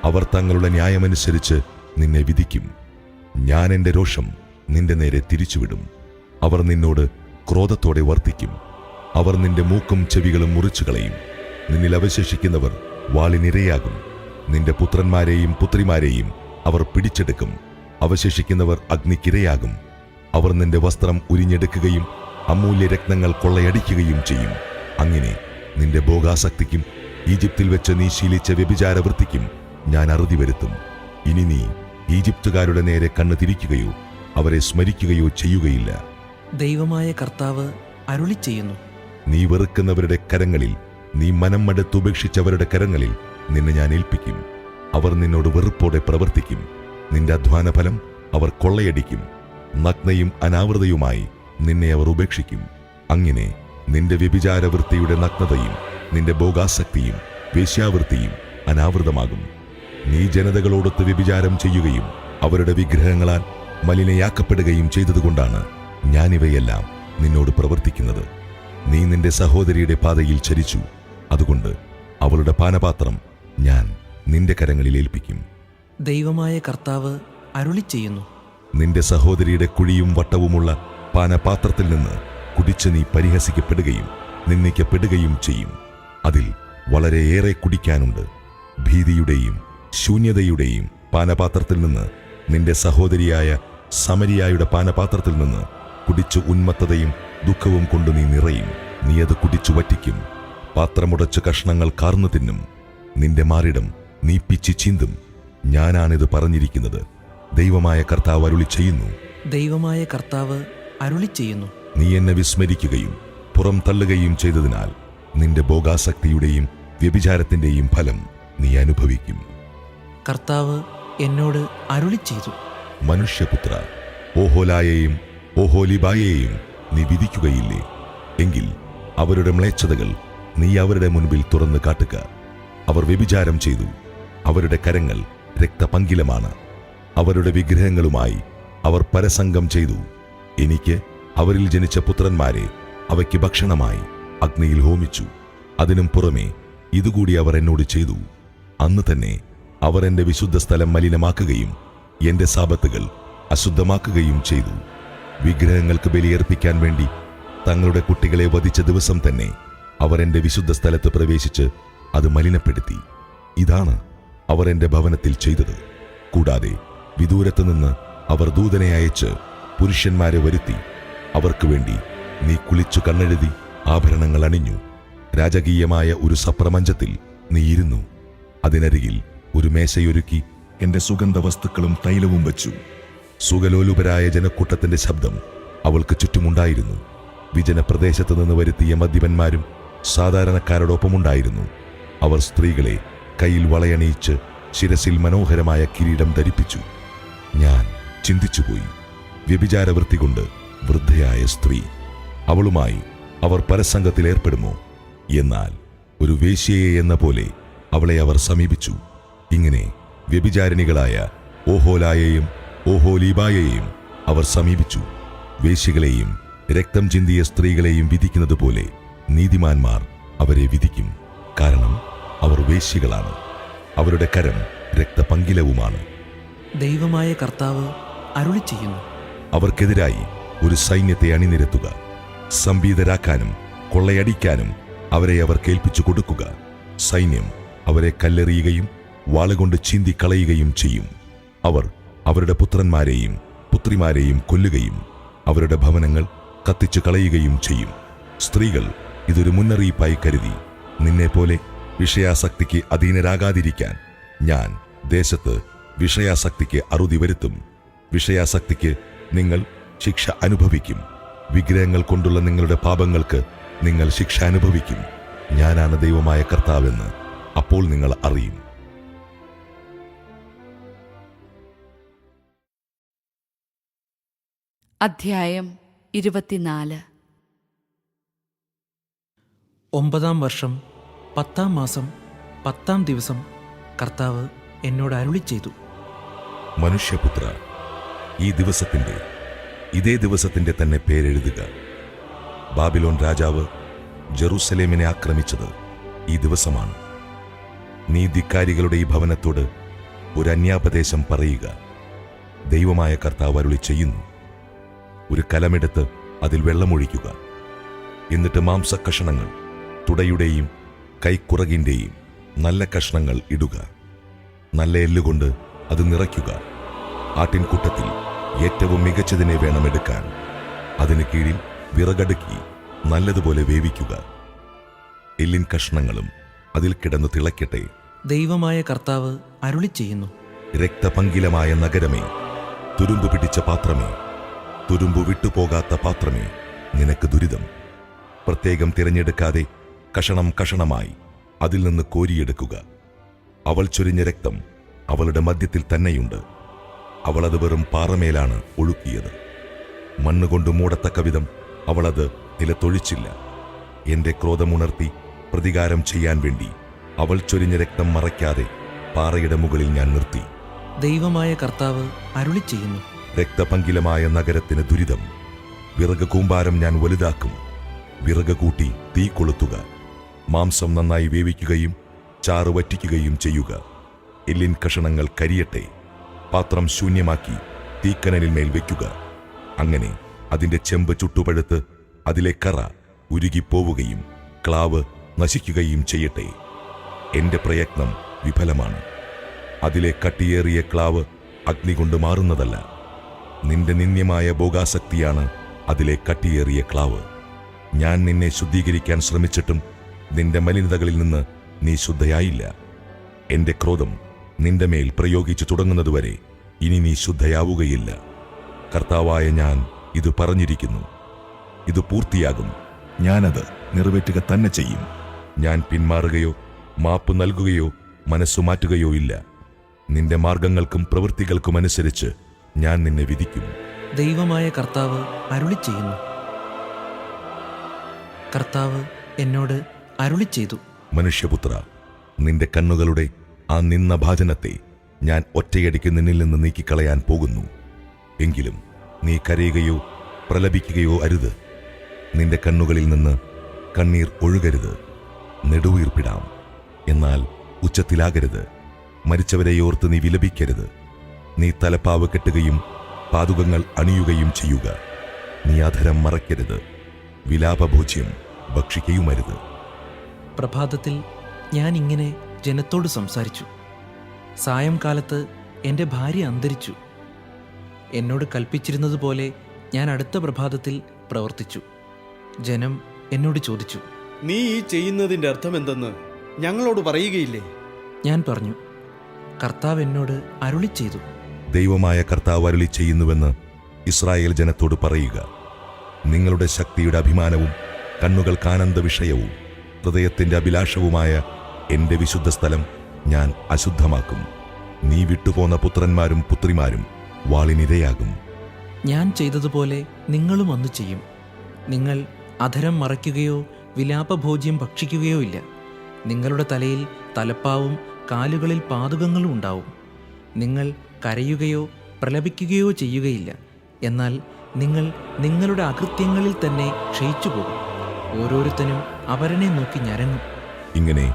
അവർ തങ്ങളുടെ ന്യായമനുസരിച്ച് നിന്നെ വിധിക്കും. ഞാൻ എൻ്റെ രോഷം നിന്റെ നേരെ തിരിച്ചുവിടും. അവർ നിന്നോട് ക്രോധത്തോടെ വർത്തിക്കും. അവർ നിന്റെ മൂക്കും ചെവികളും മുറിച്ചുകളയും. നിന്നിൽ അവശേഷിക്കുന്നവർ വാളിനിരയാകും. നിന്റെ പുത്രന്മാരെയും പുത്രിമാരെയും അവർ പിടിച്ചെടുക്കും. അവശേഷിക്കുന്നവർ അഗ്നിക്കിരയാകും. അവർ നിന്റെ വസ്ത്രം ഉരിഞ്ഞെടുക്കുകയും അമൂല്യ രത്നങ്ങൾ കൊള്ളയടിക്കുകയും ചെയ്യും. അങ്ങനെ നിന്റെ ഭോഗാസക്തിക്കും ഈജിപ്തിൽ വെച്ച് നീ ശീലിച്ച വ്യഭിചാരവൃത്തിക്കും ഞാൻ അറുതി വരുത്തും. ഇനി നീ ഈജിപ്തുകാരുടെ നേരെ കണ്ണ് തിരിക്കുകയോ അവരെ സ്മരിക്കുകയോ ചെയ്യുകയില്ല. ദൈവമായ കർത്താവ് അരുളിച്ചെയ്യുന്നു, നീ വെറുക്കുന്നവരുടെ കരങ്ങളിൽ, നീ മനം മടുത്തുപേക്ഷിച്ചവരുടെ കരങ്ങളിൽ നിന്നെ ഞാൻ ഏൽപ്പിക്കും. അവർ നിന്നോട് വെറുപ്പോടെ പ്രവർത്തിക്കും. നിന്റെ അധ്വാനഫലം അവർ കൊള്ളയടിക്കും. നഗ്നയും അനാവൃതയുമായി നിന്നെ അവർ ഉപേക്ഷിക്കും. അങ്ങനെ നിന്റെ വ്യഭിചാരവൃത്തിയുടെ നഗ്നതയും നിന്റെ ഭോഗാസക്തിയും വേശ്യാവൃത്തിയും അനാവൃതമാകും. നീ ജനതകളോടൊത്ത് വ്യഭിചാരം ചെയ്യുകയും അവരുടെ വിഗ്രഹങ്ങളാൽ മലിനയാക്കപ്പെടുകയും ചെയ്തതുകൊണ്ടാണ് ഞാനിവയെല്ലാം നിന്നോട് പ്രവർത്തിക്കുന്നത്. നീ നിന്റെ സഹോദരിയുടെ പാതയിൽ ചരിച്ചു. അതുകൊണ്ട് അവളുടെ പാനപാത്രം ഞാൻ നിന്റെ കരങ്ങളിൽ ഏൽപ്പിക്കും. ദൈവമായ കർത്താവ് അരുളിച്ചെയ്യുന്നു, നിന്റെ സഹോദരിയുടെ കുഴിയും വട്ടവുമുള്ള പാനപാത്രത്തിൽ നിന്ന് കുടിച്ച് നീ പരിഹസിക്കപ്പെടുകയും നിന്ദിക്കപ്പെടുകയും ചെയ്യും. അതിൽ വളരെയേറെ കുടിക്കാനുണ്ട്. ഭീതിയുടെയും ശൂന്യതയുടെയും പാനപാത്രത്തിൽ നിന്ന്, നിന്റെ സഹോദരിയായ സമരിയായുടെ പാനപാത്രത്തിൽ നിന്ന് കുടിച്ചു ഉന്മത്തതയും ദുഃഖവും കൊണ്ട് നീ നിറയും. നീ അത് കുടിച്ചു വറ്റിക്കും. പാത്രമുടച്ച് കഷ്ണങ്ങൾ കാർന്നു തിന്നും. നിന്റെ മാറിടം നീ പിച്ചി ചീന്തും. ഞാനാണിത് പറഞ്ഞിരിക്കുന്നത്. ദൈവമായ കർത്താവ് അരുളിച്ചെയ്യുന്നു. ദൈവമായ കർത്താവ് അരുളിച്ചെയ്യുന്നു, നീ എന്നെ വിസ്മരിക്കുകയും പുറം തള്ളുകയും ചെയ്തതിനാൽ നിന്റെ ഭോഗാസക്തിയുടെയും വ്യഭിചാരത്തിന്റെയും ഫലം നീ അനുഭവിക്കും. കർത്താവ് എന്നോട് അരുളിച്ചെയ്തു, മനുഷ്യപുത്ര, ഓഹോലായെയും ഓഹോലിബായെയും നീ വിധിക്കുകയില്ലേ? എങ്കിൽ അവരുടെ മ്ലേച്ഛതകൾ നീ അവരുടെ മുൻപിൽ തുറന്നു കാട്ടുക. അവർ വ്യഭിചാരം ചെയ്തു. അവരുടെ കരങ്ങൾ രക്തപങ്കിലമാണ്. അവരുടെ വിഗ്രഹങ്ങളുമായി അവർ പരസംഗം ചെയ്തു. എനിക്ക് അവരിൽ ജനിച്ച പുത്രന്മാരെ അവയ്ക്ക് ഭക്ഷണമായി അഗ്നിയിൽ ഹോമിച്ചു. അതിനും പുറമെ ഇതുകൂടി അവർ എന്നോട് ചെയ്തു. അന്ന് തന്നെ അവർ എൻ്റെ വിശുദ്ധ സ്ഥലം മലിനമാക്കുകയും എൻ്റെ സാബത്തുകൾ അശുദ്ധമാക്കുകയും ചെയ്തു. വിഗ്രഹങ്ങൾക്ക് ബലിയർപ്പിക്കാൻ വേണ്ടി തങ്ങളുടെ കുട്ടികളെ വധിച്ച ദിവസം തന്നെ അവർ എൻ്റെ വിശുദ്ധ സ്ഥലത്ത് പ്രവേശിച്ച് അത് മലിനപ്പെടുത്തി. ഇതാണ് അവർ എൻ്റെ ഭവനത്തിൽ ചെയ്തത്. കൂടാതെ വിദൂരത്ത് നിന്ന് അവർ ദൂതനെ അയച്ച് പുരുഷന്മാരെ വരുത്തി. അവർക്ക് വേണ്ടി നീ കുളിച്ചു കണ്ണെഴുതി ആഭരണങ്ങൾ അണിഞ്ഞു. രാജകീയമായ ഒരു സപ്രമഞ്ചത്തിൽ നീ ഇരുന്നു. അതിനരികിൽ ഒരു മേശയൊരുക്കി എന്റെ സുഗന്ധവസ്തുക്കളും തൈലവും വച്ചു. സുഖലോലുപരായ ജനക്കൂട്ടത്തിന്റെ ശബ്ദം അവൾക്ക് ചുറ്റുമുണ്ടായിരുന്നു. വിജനപ്രദേശത്ത് നിന്ന് വരുത്തിയ മദ്യപന്മാരും സാധാരണക്കാരോടൊപ്പമുണ്ടായിരുന്നു. അവർ സ്ത്രീകളെ കയ്യിൽ വളയണിയിച്ച് ശിരസിൽ മനോഹരമായ കിരീടം ധരിപ്പിച്ചു. ഞാൻ ചിന്തിച്ചുപോയി, വ്യഭിചാരവൃത്തി കൊണ്ട് വൃദ്ധയായ സ്ത്രീ, അവളുമായി അവർ പരസംഗത്തിൽ ഏർപ്പെടുമോ? എന്നാൽ ഒരു വേശ്യയെ എന്ന പോലെ അവളെ അവർ സമീപിച്ചു. ഇങ്ങനെ വ്യഭിചാരിണികളായ ഓഹോലായെയും ഓഹോലീബായെയും അവർ സമീപിച്ചു. വേശ്യകളെയും രക്തം ചിന്തിയ സ്ത്രീകളെയും വിധിക്കുന്നത് പോലെ നീതിമാന്മാർ അവരെ വിധിക്കും. കാരണം അവർ വേശ്യകളാണ്. അവരുടെ കരം രക്തപങ്കിലവുമാണ്. ദൈവമായ കർത്താവ് അരുളിച്ചെയ്യുന്നു, അവർക്കെതിരായി ഒരു സൈന്യത്തെ അണിനിരത്തുക. സംഭീതരാക്കാനും കൊള്ളയടിക്കാനും അവരെ അവർ കേൾപ്പിച്ചു കൊടുക്കുക. സൈന്യം അവരെ കല്ലെറിയുകയും വാളുകൊണ്ട് ചീന്തിക്കളയുകയും ചെയ്യും. അവർ അവരുടെ പുത്രന്മാരെയും പുത്രിമാരെയും കൊല്ലുകയും അവരുടെ ഭവനങ്ങൾ കത്തിച്ചു കളയുകയും ചെയ്യും. സ്ത്രീകൾ ഇതൊരു മുന്നറിയിപ്പായി കരുതി നിന്നെപ്പോലെ വിഷയാസക്തിക്ക് അധീനരാകാതിരിക്കാൻ ഞാൻ ദേശത്ത് വിഷയാസക്തിക്ക് അറുതി വരുത്തും. വിഷയാസക്തിക്ക് നിങ്ങൾ ശിക്ഷ അനുഭവിക്കും. വിഗ്രഹങ്ങൾ കൊണ്ടുള്ള നിങ്ങളുടെ പാപങ്ങൾക്ക് നിങ്ങൾ ശിക്ഷ അനുഭവിക്കും. ഞാനാണ് ദൈവമായ കർത്താവെന്ന് അപ്പോൾ നിങ്ങൾ അറിയും. അധ്യായം 24. 9-ാം വർഷം 10-ാം മാസം 10-ാം ദിവസം കർത്താവ് എന്നോട് അരുളിച്ചെയ്തു. മനുഷ്യപുത്ര, ഇതേ ദിവസത്തിന്റെ തന്നെ പേരെഴുതുക. ബാബിലോൺ രാജാവ് ജെറൂസലേമിനെ ആക്രമിച്ചത് ഈ ദിവസമാണ്. നീ ധിക്കാരികളുടെ ഈ ഭവനത്തോട് ഒരു അന്യാപദേശം പറയുക. ദൈവമായ കർത്താവ് അരുളി ചെയ്യുന്നു: ഒരു കലമെടുത്ത് അതിൽ വെള്ളമൊഴിക്കുക. എന്നിട്ട് മാംസക്കഷണങ്ങൾ, തുടയുടെയും കൈക്കുറകിൻ്റെയും നല്ല കഷ്ണങ്ങൾ ഇടുക. നല്ല എല്ലുകൊണ്ട് അത് നിറയ്ക്കുക. ആട്ടിൻകൂട്ടത്തിൽ ഏറ്റവും മികച്ചതിനെ വേണം എടുക്കാൻ. അതിന് കീഴിൽ വിറകടുക്കി നല്ലതുപോലെ വേവിക്കുക. എല്ലിൻ കഷ്ണങ്ങളും അതിൽ കിടന്നു തിളയ്ക്കട്ടെ. ദൈവമായ കർത്താവ് അരുളിച്ചെയ്യുന്നു. രക്തപങ്കിലമായ നഗരമേ, തുരുമ്പ് പിടിച്ച പാത്രമേ, തുരുമ്പ് വിട്ടുപോകാത്ത പാത്രമേ, നിനക്ക് ദുരിതം. പ്രത്യേകം തിരഞ്ഞെടുക്കാതെ കഷണം കഷണമായി അതിൽ നിന്ന് കോരിയെടുക്കുക. അവൾ ചൊരിഞ്ഞ രക്തം അവളുടെ മധ്യത്തിൽ തന്നെയുണ്ട്. അവളത് വെറും പാറമേലാണ് ഒഴുക്കിയത്. മണ്ണുകൊണ്ട് മൂടത്തക്ക വിധം അവളത് നിലത്തൊഴിച്ചില്ല. എന്റെ ക്രോധമുണർത്തി പ്രതികാരം ചെയ്യാൻ വേണ്ടി അവൾ ചൊരിഞ്ഞ രക്തം മറയ്ക്കാതെ പാറയുടെ മുകളിൽ ഞാൻ നിർത്തി. ദൈവമായ കർത്താവ് അരുളിച്ചെയ്യുന്നു. രക്തപങ്കിലമായ നഗരത്തിന് ദുരിതം. വിറക് കൂമ്പാരം ഞാൻ വലുതാക്കും. വിറക് കൂട്ടി തീ കൊളുത്തുക. മാംസം നന്നായി വേവിക്കുകയും ചാറ് വറ്റിക്കുകയും ചെയ്യുക. എല്ലിൻ കഷണങ്ങൾ കരിയട്ടെ. പാത്രം ശൂന്യമാക്കി തീക്കനലിന്മേൽ വയ്ക്കുക. അങ്ങനെ അതിന്റെ ചെമ്പ് ചുട്ടുപഴുത്ത് അതിലെ കറ ഉരുകിപ്പോവുകയും ക്ലാവ് നശിക്കുകയും ചെയ്യട്ടെ. എന്റെ പ്രയത്നം വിഫലമാണ്. അതിലെ കട്ടിയേറിയ ക്ലാവ് അഗ്നി കൊണ്ട് മാറുന്നതല്ല. നിന്റെ നിന്ദ്യമായ ഭോഗാസക്തിയാണ് അതിലെ കട്ടിയേറിയ ക്ലാവ്. ഞാൻ നിന്നെ ശുദ്ധീകരിക്കാൻ ശ്രമിച്ചിട്ടും നിന്റെ മലിനതകളിൽ നിന്ന് നീ ശുദ്ധയായില്ല. എന്റെ ക്രോധം നിന്റെ മേൽ പ്രയോഗിച്ചു തുടങ്ങുന്നതുവരെ ഇനി നീ ശുദ്ധയാവുകയില്ല. കർത്താവായ ഞാൻ ഇത് പറഞ്ഞിരിക്കുന്നു. ഇത് പൂർത്തിയാകും. ഞാനത് നിറവേറ്റുക തന്നെ ചെയ്യും. ഞാൻ പിന്മാറുകയോ മാപ്പ് നൽകുകയോ മനസ്സു മാറ്റുകയോ ഇല്ല. നിന്റെ മാർഗങ്ങൾക്കും പ്രവൃത്തികൾക്കും അനുസരിച്ച് ഞാൻ നിന്നെ വിധിക്കും. ദൈവമായ കർത്താവ് അരുളിച്ചെയ്യുന്നു. കർത്താവ് എന്നോട് അരുളിച്ചെയ്തു. മനുഷ്യപുത്ര, നിന്റെ കണ്ണുകളുടെ ആ നിന്ന ഭാജനത്തെ ഞാൻ ഒറ്റയടിക്ക് നിന്നിൽ നിന്ന് നീക്കിക്കളയാൻ പോകുന്നു. എങ്കിലും നീ കരയുകയോ പ്രലപിക്കുകയോ അരുത്. നിന്റെ കണ്ണുകളിൽ നിന്ന് കണ്ണീർ ഒഴുകരുത്. നെടുവീർപ്പിടാം, എന്നാൽ ഉച്ചത്തിലാകരുത്. മരിച്ചവരെയോർത്ത് നീ വിലപിക്കരുത്. നീ തലപ്പാവ് കെട്ടുകയും പാതുകങ്ങൾ അണിയുകയും ചെയ്യുക. നീ അധരം മറയ്ക്കരുത്. വിലാപഭോജ്യം ഭക്ഷിക്കുകയുമരുത്. പ്രഭാതത്തിൽ ഞാൻ ഇങ്ങനെ ജനത്തോട് സംസാരിച്ചു. സായംകാലത്ത് എൻ്റെ ഭാര്യ അന്തരിച്ചു. എന്നോട് കൽപ്പിച്ചിരുന്നതുപോലെ ഞാൻ അടുത്ത പ്രഭാതത്തിൽ പ്രവർത്തിച്ചു. ജനം എന്നോട് ചോദിച്ചു, നീ ഈ ചെയ്യുന്നതിന്റെ അർത്ഥമെന്തെന്ന് ഞങ്ങളോട് പറയുകയില്ലേ? ഞാൻ പറഞ്ഞു, കർത്താവ് എന്നോട് അരുളിച്ചെയ്തു. ദൈവമായ കർത്താവ് അരുളി ചെയ്യുന്നുവെന്ന് ഇസ്രായേൽ ജനത്തോട് പറയുക. നിങ്ങളുടെ ശക്തിയുടെ അഭിമാനവും കണ്ണുകൾക്ക് ആനന്ദ വിഷയവും ഹൃദയത്തിന്റെ അഭിലാഷവുമായ എന്റെ വിശുദ്ധ സ്ഥലം ഞാൻ അശുദ്ധമാക്കും. നീ വിട്ടുപോന്ന പുത്രന്മാരും പുത്രിമാരും വാളിനിരയാകും. ഞാൻ ചെയ്തതുപോലെ നിങ്ങളും അന്ന് ചെയ്യും. നിങ്ങൾ അധരം മറയ്ക്കുകയോ വിലാപഭോജ്യം ഭക്ഷിക്കുകയോ ഇല്ല. നിങ്ങളുടെ തലയിൽ തലപ്പാവും കാലുകളിൽ പാതുകങ്ങളും ഉണ്ടാവും. നിങ്ങൾ കരയുകയോ പ്രലപിക്കുകയോ ചെയ്യുകയില്ല. എന്നാൽ നിങ്ങൾ നിങ്ങളുടെ അകൃത്യങ്ങളിൽ തന്നെ ക്ഷയിച്ചു പോകും. ഓരോരുത്തനും അവരനെ നോക്കി ഞരങ്ങും. ഇങ്ങനെ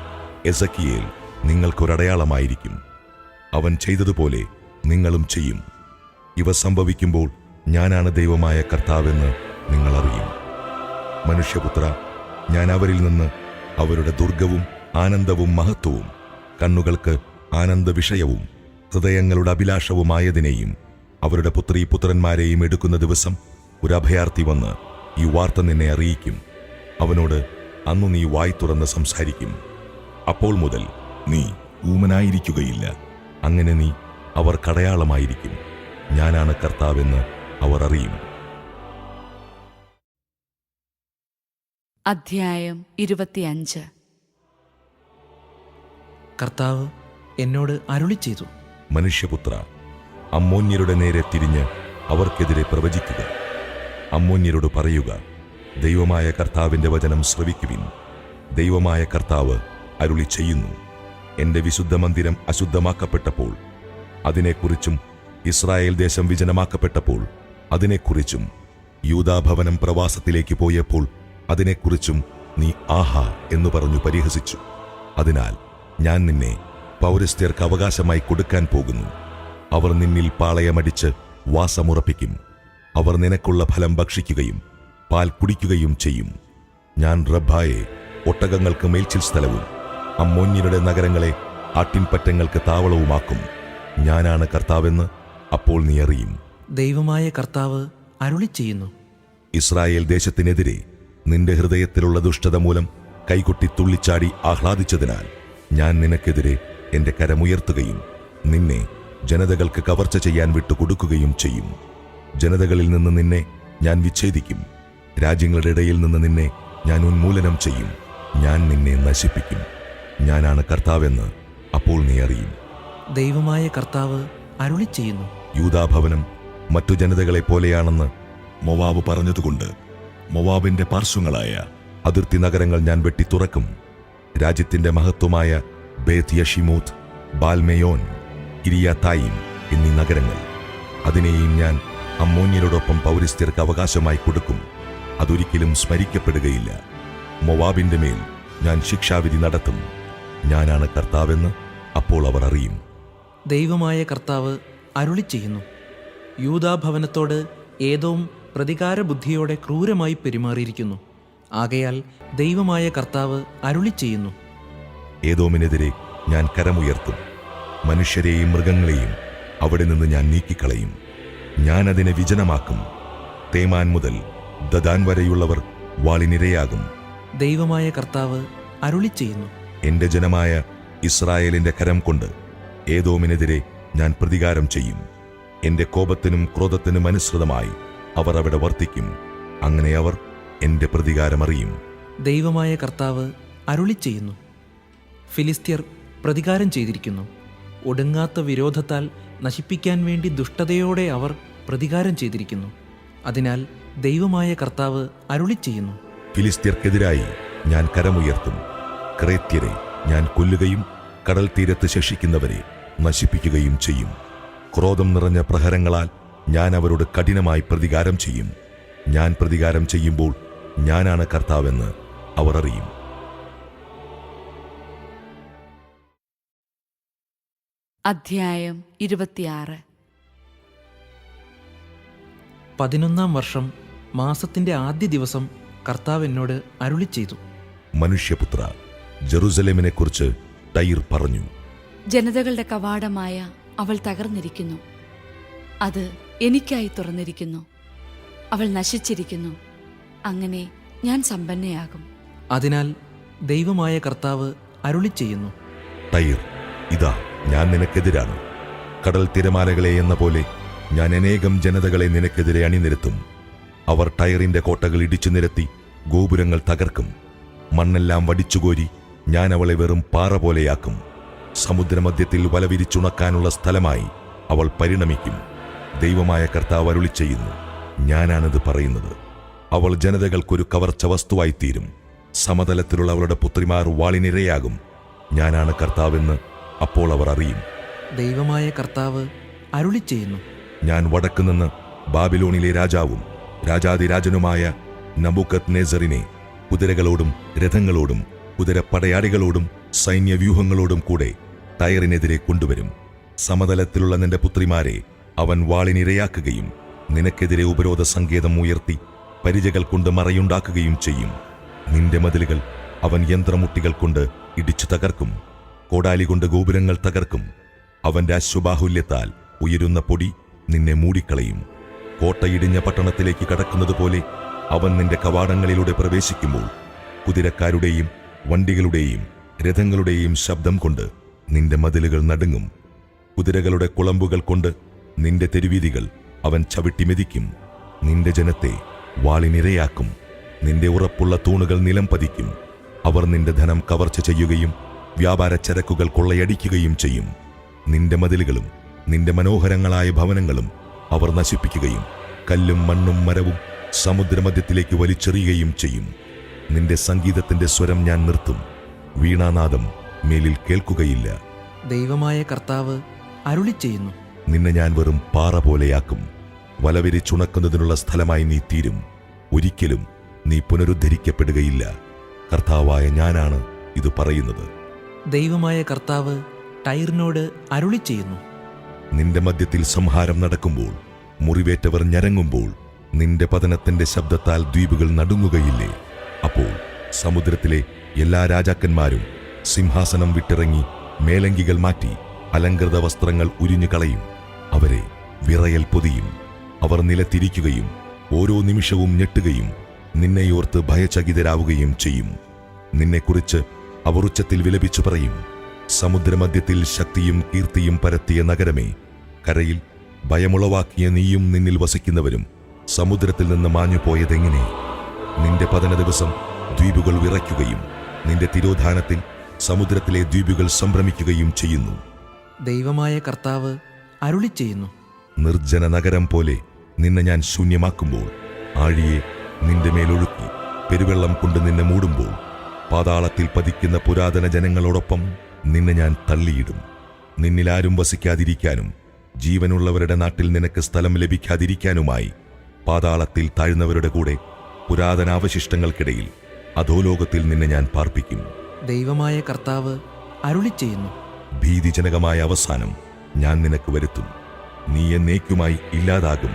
എസക്കിയേൽ നിങ്ങൾക്കൊരടയാളമായിരിക്കും. അവൻ ചെയ്തതുപോലെ നിങ്ങളും ചെയ്യും. ഇവ സംഭവിക്കുമ്പോൾ ഞാനാണ് ദൈവമായ കർത്താവെന്ന് നിങ്ങൾ അറിയും. മനുഷ്യപുത്ര, ഞാൻ അവരിൽ നിന്ന് അവരുടെ ദുർഗവും ആനന്ദവും മഹത്വവും കണ്ണുകൾക്ക് ആനന്ദ വിഷയവും ഹൃദയങ്ങളുടെ അഭിലാഷവുമായതിനെയും അവരുടെ പുത്രീപുത്രന്മാരെയും എടുക്കുന്ന ദിവസം ഒരു അഭയാർത്ഥി വന്ന് ഈ വാർത്ത നിന്നെ അറിയിക്കും. അവനോട് അന്നു നീ വായ് തുറന്ന് സംസാരിക്കും. അപ്പോൾ മുതൽ നീ ഊമനായിരിക്കുകയില്ല. അങ്ങനെ നീ അവർക്കടയാളമായിരിക്കും. ഞാനാണ് കർത്താവെന്ന് അവർ അറിയും. അധ്യായം 25. കർത്താവ് എന്നോട് അരുളി ചെയ്തു, മനുഷ്യപുത്ര, അമ്മോന്യരുടെ നേരെ തിരിഞ്ഞ് അവർക്കെതിരെ പ്രവചിക്കുക. അമ്മോന്യരോട് പറയുക, ദൈവമായ കർത്താവിന്റെ വചനം ശ്രവിക്കുവിൻ. ദൈവമായ കർത്താവ് അരുളി ചെയ്യുന്നു, എന്റെ വിശുദ്ധ മന്ദിരം അശുദ്ധമാക്കപ്പെട്ടപ്പോൾ അതിനെക്കുറിച്ചും ഇസ്രായേൽ ദേശം വിജനമാക്കപ്പെട്ടപ്പോൾ അതിനെക്കുറിച്ചും യൂദാഭവനം പ്രവാസത്തിലേക്ക് പോയപ്പോൾ അതിനെക്കുറിച്ചും നീ ആഹാ എന്നു പറഞ്ഞു പരിഹസിച്ചു. അതിനാൽ ഞാൻ നിന്നെ പൗരസ്ത്യർക്ക് അവകാശമായി കൊടുക്കാൻ പോകുന്നു. അവർ നിന്നിൽ പാളയമടിച്ച് വാസമുറപ്പിക്കും. അവർ നിനക്കുള്ള ഫലം ഭക്ഷിക്കുകയും പാൽ കുടിക്കുകയും ചെയ്യും. ഞാൻ റബ്ബായെ ഒട്ടകങ്ങൾക്ക് മേൽച്ചിൽ സ്ഥലവും അമ്മോന്യരുടെ നഗരങ്ങളെ ആട്ടിൻപറ്റങ്ങൾക്ക് താവളവുമാക്കും. ഞാനാണ് കർത്താവെന്ന് അപ്പോൾ നീ അറിയും. ദൈവമായ കർത്താവ് അരുളി ചെയ്യുന്നു, ഇസ്രായേൽ ദേശത്തിനെതിരെ നിന്റെ ഹൃദയത്തിലുള്ള ദുഷ്ടത മൂലം കൈകൊട്ടി തുള്ളിച്ചാടി ആഹ്ലാദിച്ചതിനാൽ ഞാൻ നിനക്കെതിരെ എന്റെ കരമുയർത്തുകയും നിന്നെ ജനതകൾക്ക് കവർച്ച ചെയ്യാൻ വിട്ടുകൊടുക്കുകയും ചെയ്യും. ജനതകളിൽ നിന്ന് നിന്നെ ഞാൻ വിച്ഛേദിക്കും. രാജ്യങ്ങളുടെ ഇടയിൽ നിന്ന് നിന്നെ ഞാൻ ഉന്മൂലനം ചെയ്യും. ഞാൻ നിന്നെ നശിപ്പിക്കും. ഞാനാണ് കർത്താവെന്ന് അപ്പോൾ നീ അറിയും. ദൈവമായ കർത്താവ് അരുളി ചെയ്യുന്നു, യൂദാഭവനം മറ്റു ജനതകളെപ്പോലെയാണെന്ന് മൊവാബ് പറഞ്ഞതുകൊണ്ട് മൊവാബിന്റെ പാർശ്വങ്ങളായ അതിർത്തി നഗരങ്ങൾ ഞാൻ വെട്ടിത്തുറക്കും. രാജ്യത്തിന്റെ മഹത്വമായ ബേത് യഷിമൂത്ത്, ബാൽമേയോൻ, കിരിയാതായിം എന്നീ നഗരങ്ങൾ, അതിനെയും ഞാൻ അമ്മോന്യരോടൊപ്പം പൗരസ്ത്യർക്ക് അവകാശമായി കൊടുക്കും. അതൊരിക്കലും സ്മരിക്കപ്പെടുകയില്ല. മൊവാബിന്റെ മേൽ ഞാൻ ശിക്ഷാവിധി നടത്തും. ഞാനാണ് കർത്താവെന്ന് അപ്പോൾ അവർ അറിയും. ദൈവമായ കർത്താവ് അരുളി ചെയ്യുന്നു, യൂദാഭവനത്തോട് ഏദോം പ്രതികാരബുദ്ധിയോടെ ക്രൂരമായി പെരുമാറിയിരിക്കുന്നു. ആകയാൽ ദൈവമായ കർത്താവ് അരുളി ചെയ്യുന്നു, ഏദോമിനെതിരെ ഞാൻ കരമുയർത്തും. മനുഷ്യരെയും മൃഗങ്ങളെയും അവിടെ നിന്ന് ഞാൻ നീക്കിക്കളയും. ഞാൻ അതിനെ വിജനമാക്കും. തേമാൻ മുതൽ ദദാൻ വരെയുള്ളവർ വാളിനിരയാകും. ദൈവമായ കർത്താവ് അരുളി ചെയ്യുന്നു, എന്റെ ജനമായ ഇസ്രായേലിന്റെ കരം കൊണ്ട് ഏദോമിനെതിരെ ഞാൻ പ്രതികാരം ചെയ്യും. എന്റെ കോപത്തിനും ക്രോധത്തിനും അനുസൃതമായി അവർ അവിടെ വർത്തിക്കും. അങ്ങനെ അവർ എന്റെ പ്രതികാരം അറിയും. ദൈവമായ കർത്താവ് അരുളി ചെയ്യുന്നു, ഫിലിസ്ത്യർ പ്രതികാരം ചെയ്തിരിക്കുന്നു. ഒടുങ്ങാത്ത വിരോധത്താൽ നശിപ്പിക്കാൻ വേണ്ടി ദുഷ്ടതയോടെ അവർ പ്രതികാരം ചെയ്തിരിക്കുന്നു. അതിനാൽ ദൈവമായ കർത്താവ് അരുളി ചെയ്യുന്നു, ഫിലിസ്ത്യർക്കെതിരായി ഞാൻ കരമുയർത്തും. ക്രേത്യരെ ഞാൻ കൊല്ലുകയും കടൽ തീരത്ത് ശേഷിക്കുന്നവരെ നശിപ്പിക്കുകയും ചെയ്യും. ക്രോധം നിറഞ്ഞ പ്രഹരങ്ങളാൽ ഞാൻ അവരോട് കഠിനമായി പ്രതികാരം ചെയ്യും. ഞാൻ പ്രതികാരം ചെയ്യുമ്പോൾ ഞാനാണ് കർത്താവെന്ന് അവർ അറിയും. അധ്യായം 26. 11-ാം വർഷം മാസത്തിന്റെ ആദ്യ ദിവസം കർത്താവ് എന്നോട് അരുളി ചെയ്തു, മനുഷ്യപുത്ര, ജെറുസലേമിനെക്കുറിച്ച് ടൈർ പറഞ്ഞു, ജനതകളുടെ കവാടമായ അവൾ തകർന്നിരിക്കുന്നു. അത് എനിക്കായി തുറന്നിരിക്കുന്നു. അവൾ നശിച്ചിരിക്കുന്നു. അങ്ങനെ ഞാൻ സമ്പന്നയാകും. അതിനാൽ ദൈവമായ കർത്താവ് അരുളി ചെയ്യുന്നു, ടൈർ, ഇതാ ഞാൻ നിനക്കെതിരാണ്. കടൽ തിരമാലകളെ എന്ന പോലെ ഞാൻ അനേകം ജനതകളെ നിനക്കെതിരെ അണിനിരത്തും. അവർ ടയറിന്റെ കോട്ടകൾ ഇടിച്ചു നിരത്തി ഗോപുരങ്ങൾ തകർക്കും. മണ്ണെല്ലാം വടിച്ചുകോരി ഞാൻ അവളെ വെറും പാറ പോലെയാക്കും. സമുദ്രമധ്യത്തിൽ വലവിരിച്ചുണക്കാനുള്ള സ്ഥലമായി അവൾ പരിണമിക്കും. ദൈവമായ കർത്താവ് അരുളി ചെയ്യുന്നു, ഞാനാണിത് പറയുന്നത്. അവൾ ജനതകൾക്കൊരു കവർച്ച വസ്തുവായിത്തീരും. സമതലത്തിലുള്ള അവളുടെ പുത്രിമാർ വാളിനിരയാകും. ഞാനാണ് കർത്താവെന്ന് അപ്പോൾ അവർ അറിയും. ദൈവമായ കർത്താവ് അരുളി ചെയ്യുന്നു, ഞാൻ വടക്കുനിന്ന് ബാബിലോണിലെ രാജാവും രാജാതിരാജനുമായ നബൂഖദ്നേസറിനെ കുതിരകളോടും രഥങ്ങളോടും കുതിരപ്പടയാളികളോടും സൈന്യവ്യൂഹങ്ങളോടും കൂടെ ടയറിനെതിരെ കൊണ്ടുവരും. സമതലത്തിലുള്ള നിന്റെ പുത്രിമാരെ അവൻ വാളിനിരയാക്കുകയും നിനക്കെതിരെ ഉപരോധ സങ്കേതം ഉയർത്തി പരിചകൾ കൊണ്ട് മറയുണ്ടാക്കുകയും ചെയ്യും. നിന്റെ മതിലുകൾ അവൻ യന്ത്രമുട്ടികൾ കൊണ്ട് ഇടിച്ചു തകർക്കും. കോടാലി കൊണ്ട് ഗോപുരങ്ങൾ തകർക്കും. അവന്റെ അശ്വബാഹുല്യത്താൽ ഉയരുന്ന പൊടി നിന്നെ മൂടിക്കളയും. കോട്ടയിടിഞ്ഞ പട്ടണത്തിലേക്ക് കടക്കുന്നതുപോലെ അവൻ നിന്റെ കവാടങ്ങളിലൂടെ പ്രവേശിക്കുമ്പോൾ കുതിരക്കാരുടെയും വണ്ടികളുടെയും രഥങ്ങളുടെയും ശബ്ദം കൊണ്ട് നിന്റെ മതിലുകൾ നടുങ്ങും. കുതിരകളുടെ കുളമ്പുകൾ കൊണ്ട് നിന്റെ തെരുവീതികൾ അവൻ ചവിട്ടിമെതിക്കും. നിന്റെ ജനത്തെ വാളിനിരയാക്കും. നിന്റെ ഉറപ്പുള്ള തൂണുകൾ നിലം പതിക്കും. അവർ നിന്റെ ധനം കവർച്ച ചെയ്യുകയും വ്യാപാര ചരക്കുകൾ കൊള്ളയടിക്കുകയും ചെയ്യും. നിന്റെ മതിലുകളും നിന്റെ മനോഹരങ്ങളായ ഭവനങ്ങളും അവർ നശിപ്പിക്കുകയും കല്ലും മണ്ണും മരവും സമുദ്രമധ്യത്തിലേക്ക് വലിച്ചെറിയുകയും ചെയ്യും. നിന്റെ സംഗീതത്തിന്റെ സ്വരം ഞാൻ നിർത്തും. വീണാനാദം മേലിൽ കേൾക്കുകയില്ല. ദൈവമായ കർത്താവ് അരുളി ചെയ്യുന്നു. നിന്നെ ഞാൻ വെറും പാറ പോലെയാക്കും. വലവിരിച്ചുണക്കുന്നതിനുള്ള സ്ഥലമായി നീ തീരും. ഒരിക്കലും നീ പുനരുദ്ധരിക്കപ്പെടുകയില്ല. കർത്താവായ ഞാനാണ് ഇത് പറയുന്നത്. ദൈവമായ കർത്താവ് ടൈറിനോട് അരുളി ചെയ്യുന്നു. നിന്റെ മധ്യത്തിൽ സംഹാരം നടക്കുമ്പോൾ, മുറിവേറ്റവർ ഞരങ്ങുമ്പോൾ, നിന്റെ പതനത്തിന്റെ ശബ്ദത്താൽ ദ്വീപുകൾ നടുങ്ങുകയില്ലേ? അപ്പോൾ സമുദ്രത്തിലെ എല്ലാ രാജാക്കന്മാരും സിംഹാസനം വിട്ടിറങ്ങി മേലങ്കികൾ മാറ്റി അലങ്കൃത വസ്ത്രങ്ങൾ ഉരിഞ്ഞു കളയും. അവരെ വിറയൽ പൊതിയും. അവർ നിലത്തിരിക്കുകയും ഓരോ നിമിഷവും ഞെട്ടുകയും നിന്നെയോർത്ത് ഭയചകിതരാവുകയും ചെയ്യും. നിന്നെക്കുറിച്ച് അവർ ഉച്ചത്തിൽ വിലപിച്ചു പറയും: സമുദ്രമധ്യത്തിൽ ശക്തിയും കീർത്തിയും പരത്തിയ നഗരമേ, കരയിൽ ഭയമുളവാക്കിയ നീയും നിന്നിൽ വസിക്കുന്നവരും സമുദ്രത്തിൽ നിന്ന് മാഞ്ഞുപോയതെങ്ങനെ? നിന്റെ പതന ദിവസം ദ്വീപുകൾ വിറയ്ക്കുകയും നിന്റെ തിരോധാനത്തിൽ സമുദ്രത്തിലെ ദ്വീപുകൾ സംഭ്രമിക്കുകയും ചെയ്യുന്നു. ദൈവമായ കർത്താവ് അരുളി ചെയ്യുന്നു. നിർജ്ജന നഗരം പോലെ നിന്നെ ഞാൻ ശൂന്യമാക്കുമ്പോൾ, ആഴിയെ നിന്റെ മേലൊഴുക്കി പെരുവെള്ളം കൊണ്ട് നിന്നെ മൂടുമ്പോൾ, പാതാളത്തിൽ പതിക്കുന്ന പുരാതന ജനങ്ങളോടൊപ്പം നിന്നെ ഞാൻ തള്ളിയിടും. നിന്നിലാരും വസിക്കാതിരിക്കാനും ജീവനുള്ളവരുടെ നാട്ടിൽ നിനക്ക് സ്ഥലം ലഭിക്കാതിരിക്കാനുമായി പാതാളത്തിൽ താഴ്ന്നവരുടെ കൂടെ പുരാതനാവശിഷ്ടങ്ങൾക്കിടയിൽ അധോലോകത്തിൽ നിന്നെ ഞാൻ പാർപ്പിക്കും. ദൈവമായ കർത്താവ് അരുളി ചെയ്യുന്നു. ഭീതിജനകമായ അവസാനം ഞാൻ നിനക്ക് വരുത്തും. നീ എന്നേക്കുമായി ഇല്ലാതാകും.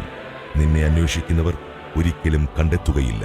നിന്നെ അന്വേഷിക്കുന്നവർ ഒരിക്കലും കണ്ടെത്തുകയില്ല.